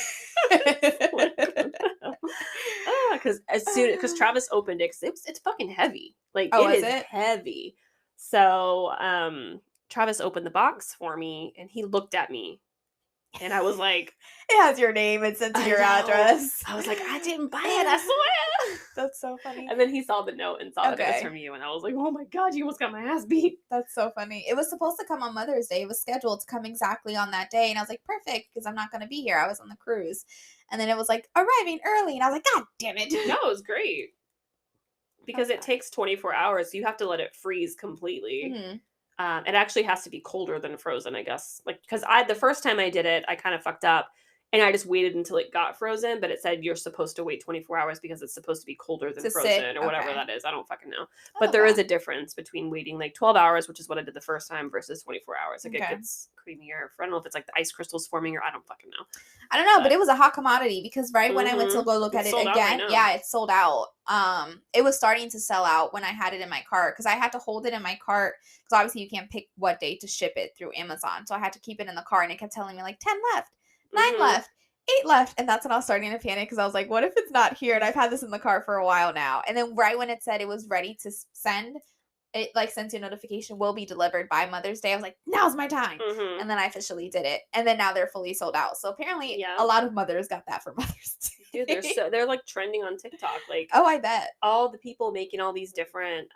Because Travis opened it, because it's fucking heavy. Like
Oh,
it
is
is
it?
heavy. So Travis opened the box for me, and he looked at me, and I was like,
It has your name and sent to
I
your
know.
address.
I was like, I didn't buy it, I swear.
That's so funny.
And then he saw the note and saw that it was
Okay.
from you, and I was like, oh my god, you almost got my ass beat.
That's so funny. It was supposed to come on Mother's Day. It was scheduled to come exactly on that day. And I was like, perfect, because I'm not going to be here. I was on the cruise. And then it was like arriving early. And I was like, God damn it.
No, it was great. Because it
Okay.
takes 24 hours. So you have to let it freeze completely.
Mhm.
It actually has to be colder than frozen, I guess. Like, because the first time I did it, I kind of fucked up. And I just waited until it got frozen, but it said you're supposed to wait 24 hours because it's supposed to be colder than
To
frozen
sit,
or whatever
okay.
that is. I don't fucking know.
Oh,
But there is
okay.
a difference between waiting like 12 hours, which is what I did the first time, versus 24 hours. Like
Okay.
it gets creamier. I don't know if it's like the ice crystals forming or I don't fucking know.
I don't know, but
But-
it was a hot commodity because when I went to
Mhm.
go look at
It's
it
sold out right
again,
now.
yeah, it's sold out. It was starting to sell out when I had it in my cart because I had to hold it in my cart because obviously you can't pick what day to ship it through Amazon. So I had to keep it in the cart and it kept telling me like 10 left, 9
Mhm.
left. 8 left, and that's when I was starting to panic because I was like, "What if it's not here?" And I've had this in the car for a while now. And then right when it said it was ready to send, it like sends you a notification will be delivered by Mother's Day. I was like, "Now's my time."
Mhm.
And then I officially did it. And then now they're fully sold out. So apparently
Yeah.
a lot of mothers got that for Mother's
Dude,
Day.
they're like trending on TikTok. Like
Oh, I bet.
all the people making all these different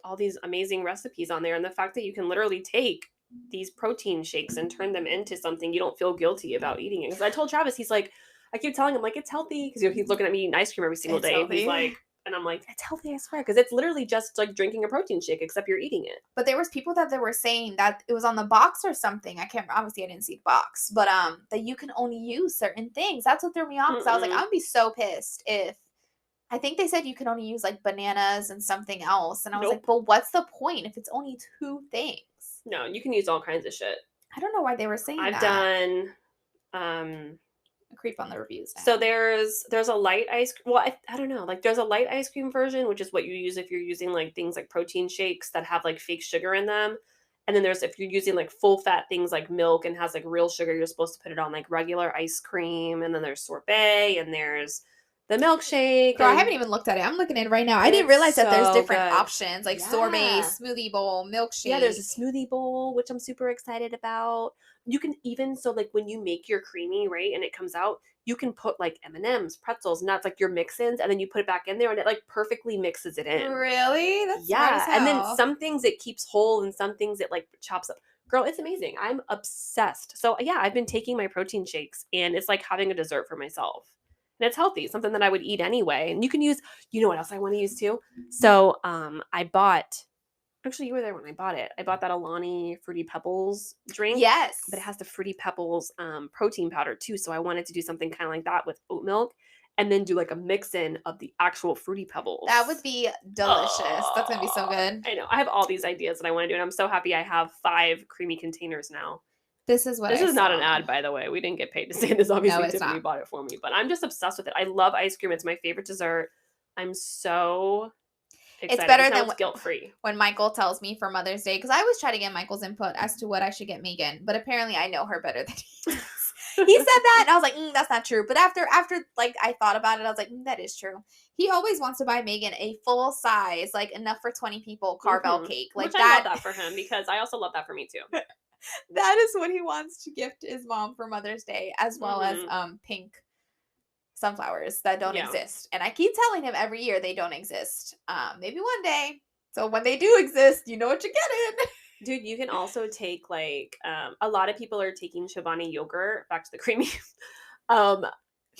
all these amazing recipes on there, and the fact that you can literally take these protein shakes and turn them into something you don't feel guilty about eating it. Because I told Travis, he's like, I keep telling him like it's healthy because he's looking at me eating ice cream every single
It's
day, and he's
healthy.
like, and I'm like, it's healthy, I swear, because it's literally just like drinking a protein shake, except you're eating it.
But there was people that they were saying that it was on the box or something. I can't obviously I didn't see the box, but that you can only use certain things. That's what threw me off because I was like, I
Mm-mm.
would be so pissed if I think they said you can only use like bananas and something else. And I was like,
Nope.
but what's the point if it's only two things?
No, you can use all kinds of shit.
I don't know why they were saying
I've
that.
done um
I creep on the reviews
so
now.
there's a light ice well I don't know, like there's a light ice cream version, which is what you use if you're using like things like protein shakes that have like fake sugar in them. And then there's if you're using like full fat things like milk and has like real sugar, you're supposed to put it on like regular ice cream. And then there's sorbet and there's the milkshake
Girl, I
and
haven't even looked at it. I'm looking at it right now. I didn't
it's
realize that there's
so
different
good.
options like sorbet,
Yeah.
smoothie bowl,
Yeah, there's a
milkshake.
smoothie bowl, which I'm super excited about. You can even so like when you make your creamy, right, and it comes out, you can put like M&Ms, pretzels, nuts, like your mix-ins, and then you put it back in there, and it like perfectly mixes it in.
Really? That's smart as
Yeah, and then
hell.
some things it keeps whole, and some things it like chops up. Girl, it's amazing. I'm obsessed. So yeah, I've been taking my protein shakes, and it's like having a dessert for myself. And it's healthy, something that I would eat anyway. And you can use, you know what else I want to use too? So I bought actually, you were there when I bought it. I bought that Alani Fruity Pebbles drink, but it
Yes.
has the Fruity Pebbles protein powder too. So I wanted to do something kind of like that with oat milk, and then do like a mix in of the actual Fruity
That would
Pebbles.
be delicious. That's gonna be so
Oh,
good.
I know. I have all these ideas that I want to do, and I'm so happy I have 5 creamy containers now.
This is what
This
I
is not an
saw.
ad, by the way. We didn't get paid to say this.
No,
Obviously,
it's
Tiffany
not.
bought it for me, but I'm just obsessed with it. I love ice cream. It's my favorite dessert. I'm so
It's
excited
better
because now
than
it's guilt free.
when Michael tells me for Mother's Day because I always try to get Michael's input as to what I should get Megan, but apparently I know her better than he does. He said that, and I was like, that's not true. But after like I thought about it, I was like, that is true. He always wants to buy Megan a full size, like enough for 20 people Carvel cake,
Which
like
I love
that.
that for him because I also love that for me too.
That is what he wants to gift his mom for Mother's Day, as well as
Hmm.
pink sunflowers that don't
Yeah.
exist. And I keep telling him every year they don't exist. Maybe one day. So when they do exist, you know what you're getting.
Dude, you can also take like a lot of people are taking Chobani yogurt, back to the creamy, um,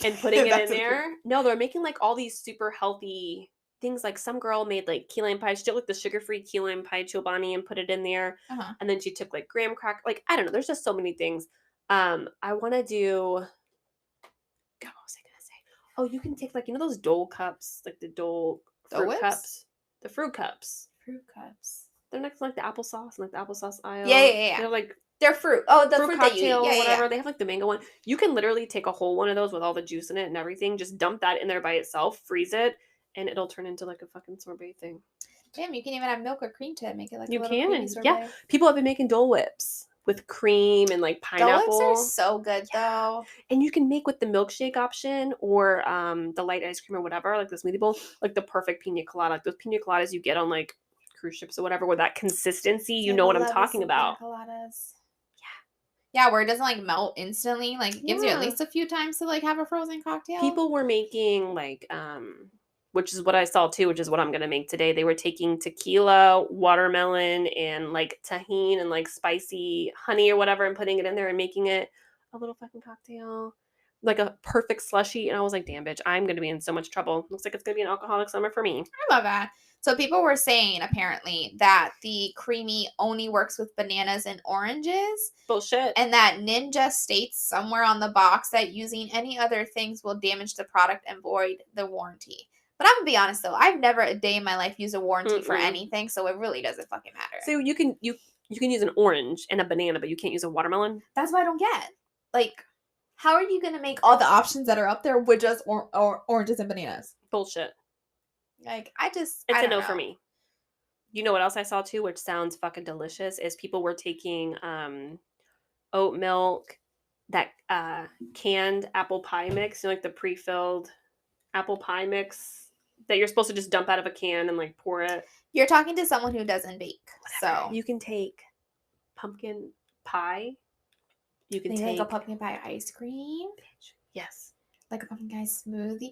and putting it
Back
in
to the cream.
there. No, they're making like all these super healthy things. Like some girl made like key lime pie. She did like the sugar-free key lime pie Chobani and put it in there.
Uh-huh.
And then she took like graham crack. Like, I don't know. There's just so many things. I want to do God, what was I gonna say? Oh, you can take like those Dole cups, like the Dole
Dole
fruit
Whips?
cups, the fruit cups.
Fruit cups.
They're next to like the applesauce and like the applesauce
Yeah,
aisle.
yeah, yeah.
They're like
They're fruit. Oh, the
fruit
fruit that you eat.
cocktail
Yeah,
or
yeah, yeah.
whatever. They have like the mango one. You can literally take a whole one of those with all the juice in it and everything. Just dump that in there by itself, freeze it, and it'll turn into like a fucking sorbet thing.
Damn, you can even have milk or cream to make it like a
You
little creamy
can, yeah.
sorbet.
People have been making Dole Whips with cream and like
Dole Whips are
pineapple.
so good though.
And you can make with the milkshake option or the light ice cream or whatever, like the smoothie bowl, like the perfect pina colada. Like those pina coladas you get on like cruise ships or whatever, with that consistency, you
Dude,
know
I
what I'm
love me
talking
some pina
about.
coladas. Yeah, where it doesn't like melt instantly. Like it gives you at
Yeah.
least a few times to like have a frozen cocktail.
People were making like which is what I saw too, which is what I'm gonna make today. They were taking tequila, watermelon, and like tahine and like spicy honey or whatever and putting it in there and making it a little fucking cocktail. Like a perfect slushy. And I was like, damn bitch, I'm gonna be in so much trouble. Looks like it's gonna be an alcoholic summer for me.
I love that. So people were saying apparently that the creamy only works with bananas and oranges,
Bullshit.
and that Ninja states somewhere on the box that using any other things will damage the product and void the warranty. But I'm gonna be honest though, I've never a day in my life used a warranty for
Mm-mm.
anything, so it really doesn't fucking matter.
So you can use an orange and a banana, but you can't use a watermelon.
That's what I don't get. Like, how are you gonna make all the options that are up there with just oranges and bananas?
Bullshit.
Like,
It's
I
a
don't
no for
know.
me. You know what else I saw too, which sounds fucking delicious, is people were taking oat milk, canned apple pie mix, like the pre-filled apple pie mix that you're supposed to just dump out of a can and like pour it.
You're talking to someone who doesn't bake. So
You can take pumpkin pie. You can
maybe
take
like a pumpkin pie ice cream.
Yes.
Like a pumpkin pie smoothie.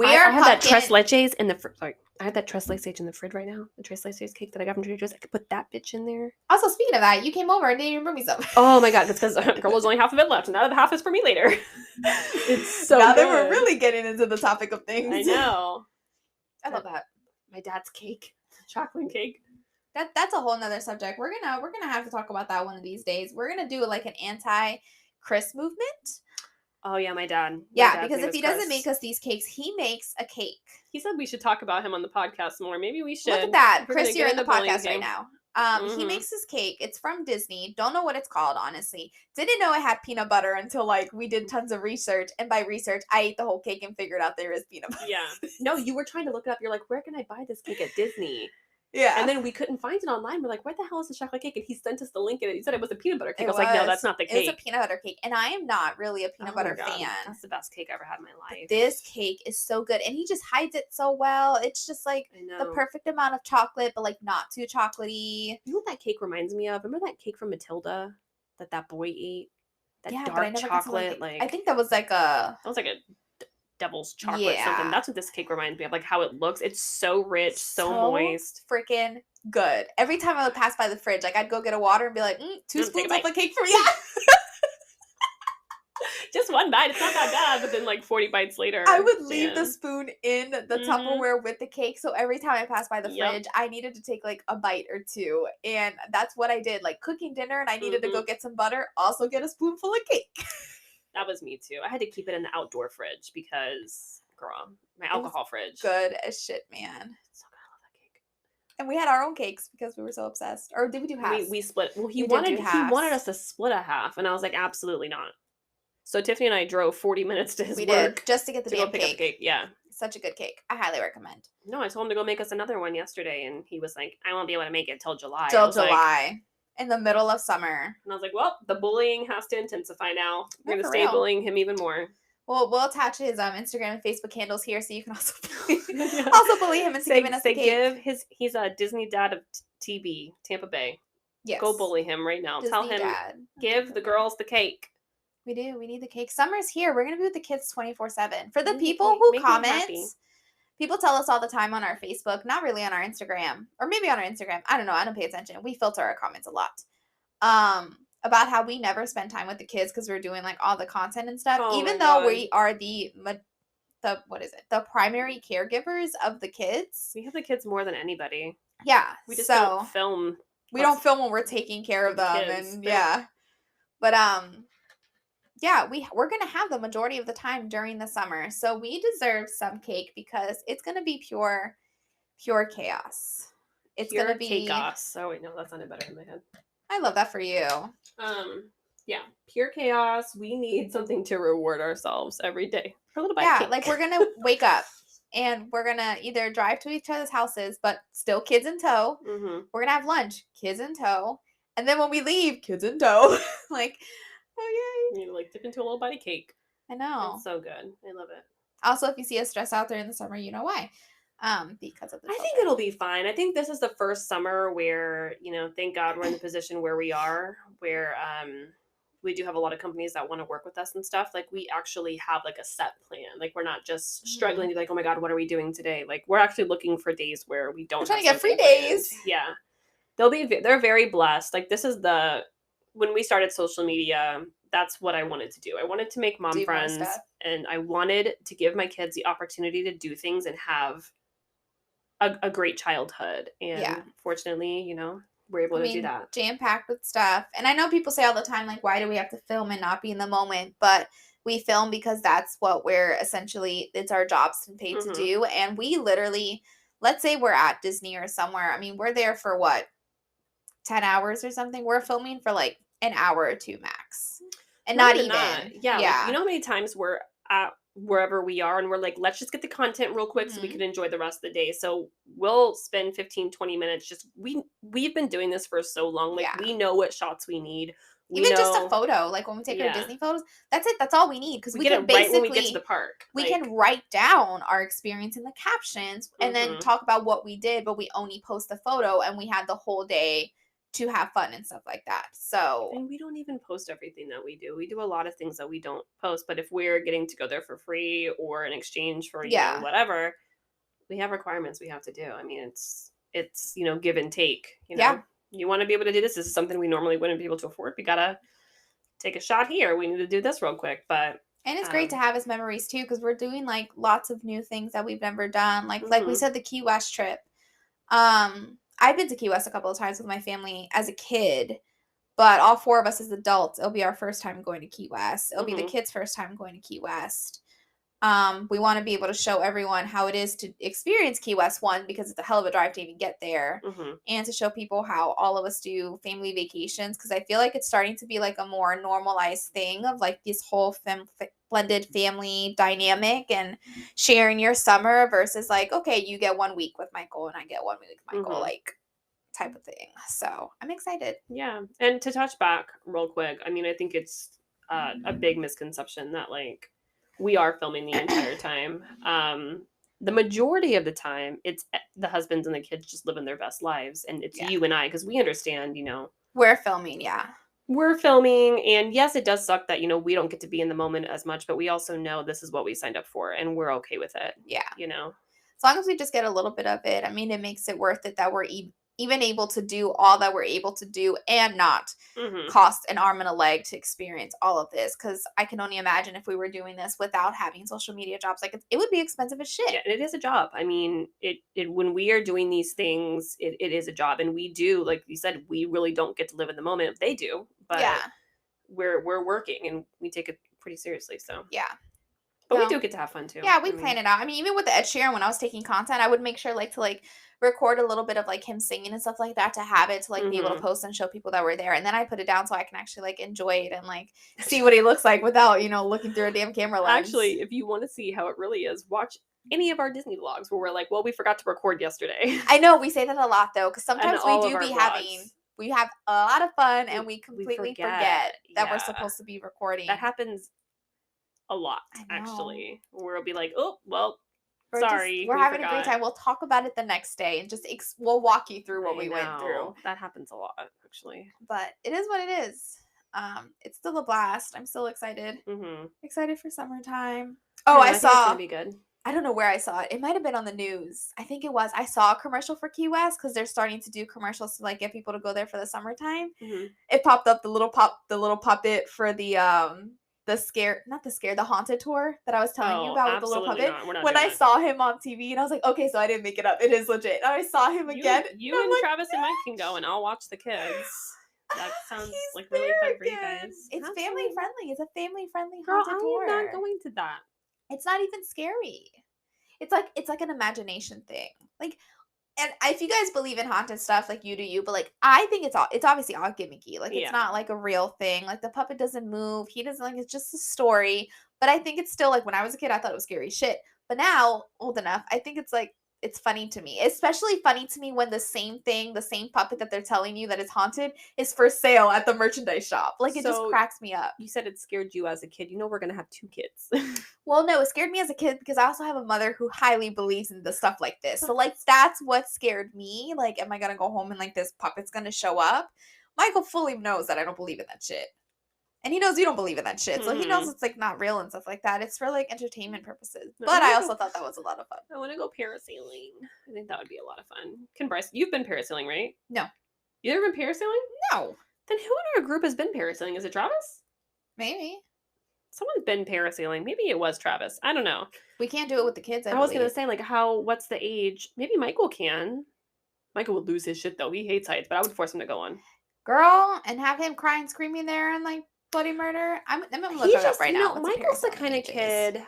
I have that tres leches in the sorry. I have that tres leches in the fridge right now. The tres leches cake that I got from Trader Joe's. I could put that bitch in there.
Also, speaking of that, you came over and didn't even bring me some.
Oh my god, that's because girl, there's only half of it left, and the other half is for me later. It's so
now
good.
that we're really getting into the topic of things.
I know.
I love that.
My dad's cake, chocolate cake.
That's a whole nother subject. We're gonna have to talk about that one of these days. We're gonna do like an anti-Chris movement.
Oh yeah, my dad.
Yeah, because if he doesn't make us these cakes, he makes a cake.
He said we should talk about him on the podcast more. Maybe we should.
Look at that, Chris. You're in the podcast right now.
Mm-hmm.
He makes this cake. It's from Disney. Don't know what it's called, honestly. Didn't know it had peanut butter until like we did tons of research. And by research, I ate the whole cake and figured out there is peanut butter.
Yeah. No, you were trying to look it up. You're like, where can I buy this cake at Disney?
Yeah.
And then we couldn't find it online. We're like, what the hell is the chocolate cake? And he sent us the link and he said it was a peanut butter cake. I was like, no, that's not the cake.
It was a peanut butter cake. And I am not really a peanut butter fan.
That's the best cake I ever had in my life.
But this cake is so good. And he just hides it so well. It's just like the perfect amount of chocolate, but like not too chocolatey.
You know what that cake reminds me of? Remember that cake from Matilda that boy ate? That dark chocolate.
I think that was like a
devil's chocolate something. That's what this cake reminds me of, like how it looks. It's so rich, so moist,
freaking good. Every time I would pass by the fridge, like I'd go get a water and be like, 2 spoons of a cake for me.
Just one bite. It's not that bad. But then like 40 bites later,
I would leave the spoon in the Tupperware with the cake. So every time I passed by the fridge, I needed to take like a bite or two. And that's what I did. Like cooking dinner and I needed to go get some butter, also get a spoonful of cake.
That was me too. I had to keep it in the outdoor fridge because, girl, my alcohol fridge.
Good as shit, man.
So good. I love that cake.
And we had our own cakes because we were so obsessed. Or did we do halves?
We split. Well, he wanted us to split a half, and I was like, absolutely not. So Tiffany and I drove 40 minutes to his work. We did,
just to get the damn
pick up cake. Yeah.
Such a good cake. I highly recommend.
No, I told him to go make us another one yesterday, and he was like, I won't be able to make it till July.
In the middle of summer.
And I was like, well, the bullying has to intensify now. We're going to stay bullying him even more.
Well, we'll attach his Instagram and Facebook handles here so you can also bully him and giving us the cake.
He's a Disney dad of TB, Tampa Bay.
Yes.
Go bully him right now.
Disney
Tell him, give the girls the cake.
We do. We need the cake. Summer's here. We're going to be with the kids 24/7. For the people who comment, people tell us all the time on our Facebook, not really on our Instagram, or maybe on our Instagram. I don't know. I don't pay attention. We filter our comments a lot. About how we never spend time with the kids because we're doing like all the content and stuff. Even though we are the primary caregivers of the kids.
We have the kids more than anybody.
Yeah.
We just don't film.
We don't film when we're taking care of them. Kids, and yeah. But yeah, we're going to have the majority of the time during the summer. So we deserve some cake because it's going to be pure chaos. It's going to be
chaos. Oh, wait, no, that sounded better in my head.
I love that for you.
Yeah, pure chaos. We need something to reward ourselves every day. A little bit.
Yeah, like we're going to wake up and we're going to either drive to each other's houses, but still kids in tow. Mm-hmm. We're going to have lunch, kids in tow. And then when we leave, kids in tow. Like, oh, yay.
You like dip into a little bite of cake.
I know.
It's so good. I love it.
Also, if you see us stressed out there in the summer, you know why. Because of the children.
I think it'll be fine. I think this is the first summer where, thank God we're in the position where we are, where we do have a lot of companies that want to work with us and stuff. Like, we actually have, like, a set plan. Like, we're not just struggling to be like, oh, my God, what are we doing today? Like, we're actually looking for days where we don't
we're trying to get free days.
Yeah. They're very blessed. Like, this is when we started social media, that's what I wanted to do. I wanted to make mom friends, and I wanted to give my kids the opportunity to do things and have a great childhood. And fortunately, we're able to do that.
Jam-packed with stuff. And I know people say all the time, like, why do we have to film and not be in the moment? But we film because that's what it's our jobs and paid to do. And we literally, let's say we're at Disney or somewhere. I mean, we're there for 10 hours or something. We're filming for like an hour or two max. And not even.
Yeah. Like, you know how many times we're at wherever we are and we're like, let's just get the content real quick so we can enjoy the rest of the day. So we'll spend 15, 20 minutes we've been doing this for so long. Like, we know what shots we need. We
Even just a
know.
photo, like when we take our
Yeah.
Disney photos, that's it. That's all we need because
We
we
get
can
it right when we get to the
basically
park.
we can write down our experience in the captions and then
Mhm.
talk about what we did, but we only post the photo and we had the whole day to have fun and stuff like that. So
And we don't even post everything that we do. We do a lot of things that we don't post, but if we're getting to go there for free or in exchange for,
yeah,
whatever, we have requirements we have to do. I mean, it's, give and take.
yeah,
You want to be able to do this. This is something we normally wouldn't be able to afford. We got to take a shot here. We need to do this real quick, but
and it's great to
um
have as memories too because we're doing like lots of new things that we've never done. Like we
mhm,
said, the Key West trip. I've been to Key West a couple of times with my family as a kid. But all four of us as adults, it'll be our first time going to Key West. It'll be the
mhm,
kids' first time going to Key West. We want to be able to show everyone how it is to experience Key West, one, because it's a hell of a drive to even get there,
mhm,
and to show people how all of us do family vacations, because I feel like it's starting to be like a more normalized thing of like this whole blended family dynamic and sharing your summer versus like, okay, you get 1 week with Michael and I get 1 week with Michael,
mhm.
like type of thing. So I'm excited.
Yeah. And to touch back real quick, I mean, I think it's a big misconception that like we are filming the entire time. The majority of the time, it's the husbands and the kids just living their best lives, and it's
Yeah.
you and I because we understand,
We're filming, yeah.
we're filming, and yes, it does suck that we don't get to be in the moment as much, but we also know this is what we signed up for, and we're okay with it.
Yeah.
You know.
As long as we just get a little bit of it, I mean, it makes it worth it that we're even able to do all that we're able to do and not
Hmm.
cost an arm and a leg to experience all of this. Because I can only imagine if we were doing this without having social media jobs, like it would be expensive as shit.
Yeah, and it is a job. I mean, it when we are doing these things, it is a job, and we do, like you said, we really don't get to live in the moment. They do, but
Yeah.
we're working and we take it pretty seriously. So,
Yeah.
but we
No.
do get to have fun too.
Yeah, we
I
plan
mean,
it out. I mean, even with the Ed Sheeran, when I was taking content, I would make sure like to like record a little bit of like him singing and stuff like that to have it to like be able to
hmm
post and show people that were there. And then I put it down so I can actually like enjoy it and like see what he looks like without, looking through a damn camera lens.
actually, if you want to see how it really is, watch any of our Disney vlogs where we're like, well, we forgot to record yesterday,
I know we say that a lot though, because
and
sometimes
all of our vlogs.
we have a lot of fun and we
We
completely
forget,
forget that we're
yeah,
supposed to be recording.
that happens a lot
I know.
actually. Where we'll be like, oh, well,
We're
we
having a great
forgot.
time. We'll talk about it the next day and just we'll walk you through what
I
we went through.
know. That happens a lot, actually.
But it is what it is. It's still a blast. I'm still excited.
Mhm.
Excited for summertime.
I
Oh,
know,
I
I think it's gonna
saw
be good.
I don't know where I saw it. It might have been on the news. I think it was. I saw a commercial for Key West because they're starting to do commercials to like get people to go there for the summertime.
Mhm.
It popped up the little puppet for the haunted tour that I was telling you
Oh,
about with the little
absolutely
puppet.
not. We're not
When
doing
I
that.
saw him on TV and I was like, okay, so I didn't make it up. It is legit. And I saw him
You
again.
and
And
you
I'm
and
like,
Travis and Mike can go, and I'll watch the kids. That sounds
he's
like really fun for
there
you
again.
guys.
It's family
Absolutely.
friendly. It's a family friendly
Girl,
haunted
I am not
tour.
going to that.
It's not even scary. It's like an imagination thing. Like, and if you guys believe in haunted stuff, like you do you, but like I think it's obviously all gimmicky. Like it's
Yeah.
not like a real thing. Like the puppet doesn't move. He doesn't like it's just a story. But I think it's still like when I was a kid, I thought it was scary as shit. But now, old enough, I think it's like it's funny to me. Especially funny to me when the same thing, the same puppet that they're telling you that is haunted is for sale at the merchandise shop. Like it just
So
cracks me up.
you said it scared you as a kid. We're gonna have two kids.
Well, no, it scared me as a kid because I also have a mother who highly believes in the stuff like this. So, like, that's what scared me. Like, am I gonna go home and like this puppet's gonna show up? Michael fully knows that I don't believe in that shit. And he knows you don't believe in that shit. So he knows
Mhm.
it's like not real and stuff like that. It's for like entertainment purposes.
No,
But I also thought that was a lot of fun.
I want to go parasailing. I think that would be a lot of fun. Can Bryce? You've been parasailing, right?
No.
You ever been parasailing?
No.
Then who in our group has been parasailing? Is it Travis?
Maybe.
Someone's been parasailing. Maybe it was Travis. I don't know.
We can't do it with the kids, I
I was gonna
believe.
say like what's the age? Maybe Michael can. Michael would lose his shit though. He hates heights, but I would force him to go on.
Girl, and have him crying, screaming there and like bloody murder. I'm gonna look
He
it up
just,
right now. What's a
Michael's the
parasailing
kind of
ages?
kid.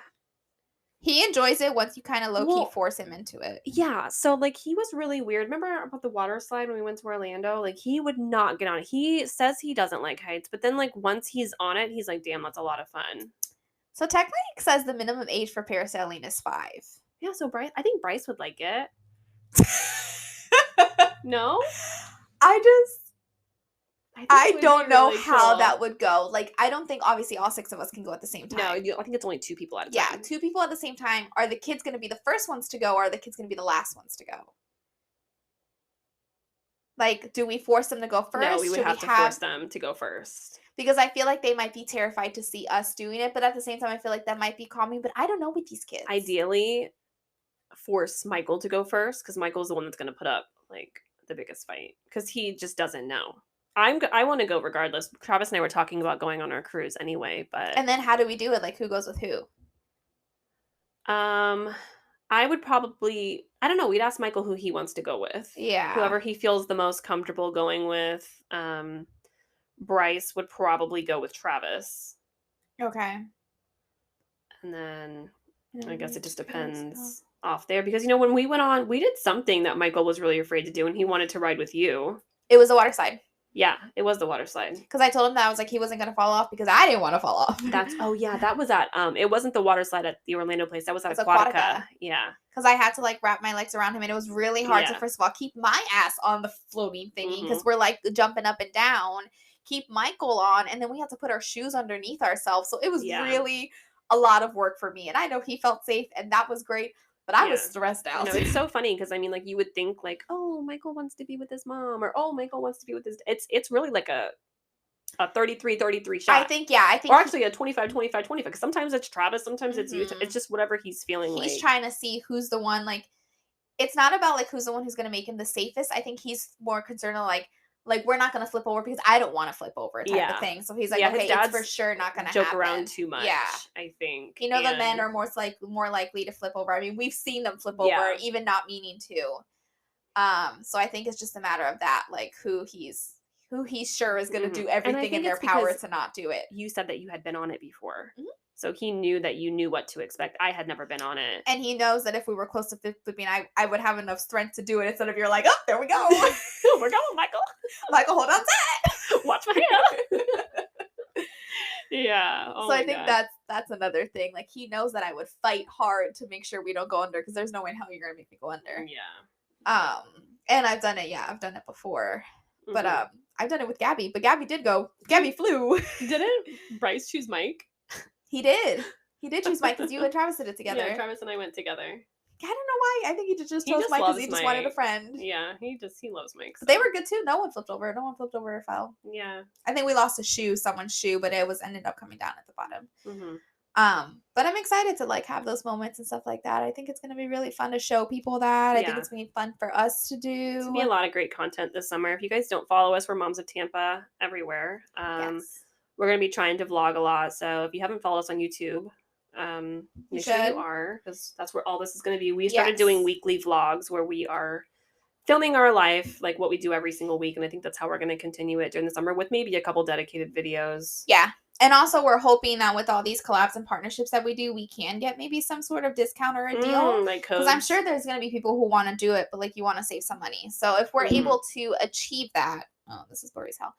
He enjoys it once you kind of low key
Well,
force him into it.
yeah. So like he was really weird. Remember about the water slide when we went to Orlando? Like he would not get on it. He says he doesn't like heights, but then like once he's on it, he's like, damn, that's a lot of fun.
So technically it says the minimum age for parasailing is 5.
Yeah, so I think Bryce would like it. No?
I just
I think
I
it would
don't
be
know
really
how
cool.
that would go. Like, I don't think obviously all 6 of us can go at the same
No,
time.
I think it's only 2 people at a
Yeah,
time.
2 people at the same time. Are the kids gonna be the first ones to go, or are the kids gonna be the last ones to go? Like, do we force them to go
No, we
first?
would
Should we
have to
have
force them to go first.
because I feel like they might be terrified to see us doing it, but at the same time, I feel like that might be calming, but I don't know with these kids.
Ideally, force Michael to go first because Michael's the one that's gonna put up, like, the biggest fight because he just doesn't know. I wanna go regardless. Travis and I were talking about going on our cruise anyway, but,
And then how do we do it? Like, who goes with who?
um, I would probably I don't know, we'd ask Michael who he wants to go with.
Yeah.
Whoever he feels the most comfortable going with, Bryce would probably go with Travis,
Okay.
and then
And
I
then
guess
we
it just
just go.
depends off there because, when we went on we did something that Michael was really afraid to do, and he wanted to ride with you.
It was a water slide.
Yeah, it was the water slide.
Because I told him that I was like, he wasn't gonna fall off because I didn't want to fall off.
Oh, yeah, that was at, it wasn't the water slide at the Orlando place, that was at
It's
Aquatica.
Aquatica.
Yeah.
Because I had to like wrap my legs around him, and it was really hard to
Yeah.
first of all keep my ass on the floating thingy because
Mhm.
we're like jumping up and down, keep Michael on, and then we had to put our shoes underneath ourselves. So it was
Yeah.
really a lot of work for me. And I know he felt safe, and that was great, but I was
Yeah.
stressed
I
out.
know, it's so funny because like, you would think, like, "Oh, Michael wants to be with his mom," or, "Oh, Michael wants to be with his" it's really like a 33-33
I
shot.
think yeah, I
Or
think
actually a 25-25-25 because sometimes it's Travis, sometimes it's you. It's
mhm.
just whatever he's feeling
He's
like.
trying to see who's the one like it's not about like who's the one who's gonna make him the safest. I think he's more concerned of like we're not gonna flip over because I don't want to flip over type of
Yeah.
thing. So he's like,
Yeah, his
okay, it's for
dad's
sure not gonna
joke around
happen.
too
Yeah.
much, I think,
You know, the men
and
are more likely to flip over. I mean, we've seen them flip over,
yeah.
even not meaning to. So I think it's just a matter of that, like who he's sure is gonna
Mhm.
do
And I
everything in
think
their
it's
power
because
to not do it.
you said that you had been on it before.
Mhm.
So he knew that you knew what to expect. I had never been on it.
And he knows that if we were close to flipping, I would have enough strength to do it instead of you're like, oh, there we go.
We're going, Michael.
Michael, hold on
Watch my
tight.
hand. Yeah. Oh
So I
my
think
god.
that's another thing. Like he knows that I would fight hard to make sure we don't go under because there's no way in hell you're gonna make me go under.
Yeah.
And I've done it. Yeah, I've done it before, but
Mhm.
I've done it with Gabby. But Gabby did go. Gabby flew.
Didn't Bryce choose Mike?
He did. He did choose Mike because you and Travis did it together.
Yeah, Travis and I went together.
I don't know why. I think he just
He
chose
just
Mike because
loves
he just wanted a
Mike.
friend.
Yeah, he loves Mike.
But they were good too. No one flipped over. No one flipped over or fell.
Yeah.
I think we lost a shoe, someone's shoe, but it was ended up coming down at the bottom.
Mhm.
But I'm excited to like have those moments and stuff like that. I think it's gonna be really fun to show people that. I think
Yeah.
it's gonna be fun for us to
It's gonna
do.
be a lot of great content this summer. If you guys don't follow us, we're Moms of Tampa everywhere.
Yes.
We're gonna be trying to vlog a lot. So if you haven't followed us on YouTube, make sure you
should.
are because that's where all this is gonna be. We started doing
Yes.
weekly vlogs where we are filming our life, like what we do every single week, and I think that's how we're gonna continue it during the summer with maybe a couple dedicated videos.
Yeah. And also we're hoping that with all these collabs and partnerships that we do, we can get maybe some sort of discount or a deal.
Like
Because I'm
codes.
sure there's gonna be people who want to do it, but like you want to save some money. So if we're
Mhm.
able to achieve that, oh, this is blurry as hell.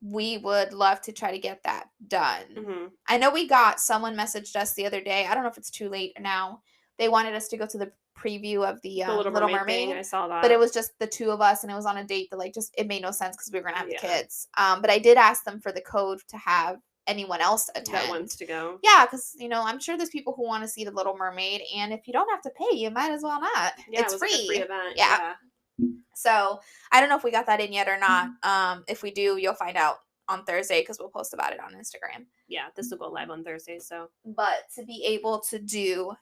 We would love to try to get that done.
Mhm.
I know we got someone messaged us the other day. I don't know if it's too late now. They wanted us to go to the preview of the
The Little
Little
Mermaid thing,
Mermaid,
I saw that.
but it was just the two of us, and it was on a date that like just it made no sense because we were gonna have the
Yeah.
kids. But I did ask them for the code to have anyone else
that
attend.
wants to go.
Yeah, because I'm sure there's people who want to see the Little Mermaid, and if you don't have to pay, you might as well not.
Yeah,
It's
it was like a free
free.
event.
Yeah. So I don't know if we got that in yet or not. If we do, you'll find out on Thursday because we'll post about it on Instagram.
Yeah, this will go live on Thursday, so
But to be able to do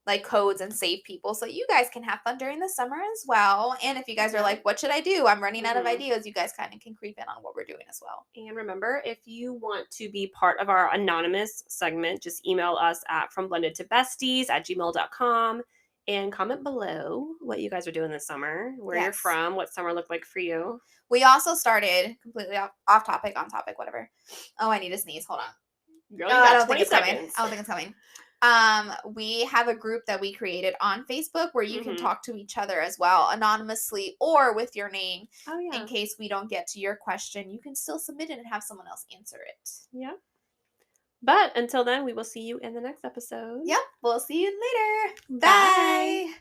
like codes and save people so you guys can have fun during the summer as well. And if you guys are
Yeah.
like, what should I do? I'm running out of
Mhm.
ideas. You guys kind of can creep in on what we're doing as well.
And remember, if you want to be part of our anonymous segment, just email us at fromblendedtobesties@gmail.com and comment below what you guys are doing this summer, where you're
Yes.
from, what summer looked like for you.
We also started completely off topic, on topic, whatever. Oh, I need to sneeze. Hold on.
Girl,
No,
you
I
got
don't think
20
it's coming.
seconds.
I don't think it's coming. We have a group that we created on Facebook where you can
Mhm.
talk to each other as well, anonymously or with your name.
Oh, yeah.
In case we don't get to your question, you can still submit it and have someone else answer it.
Yeah. But until then, we will see you in the next episode.
Yep. We'll see you later.
Bye.
Bye.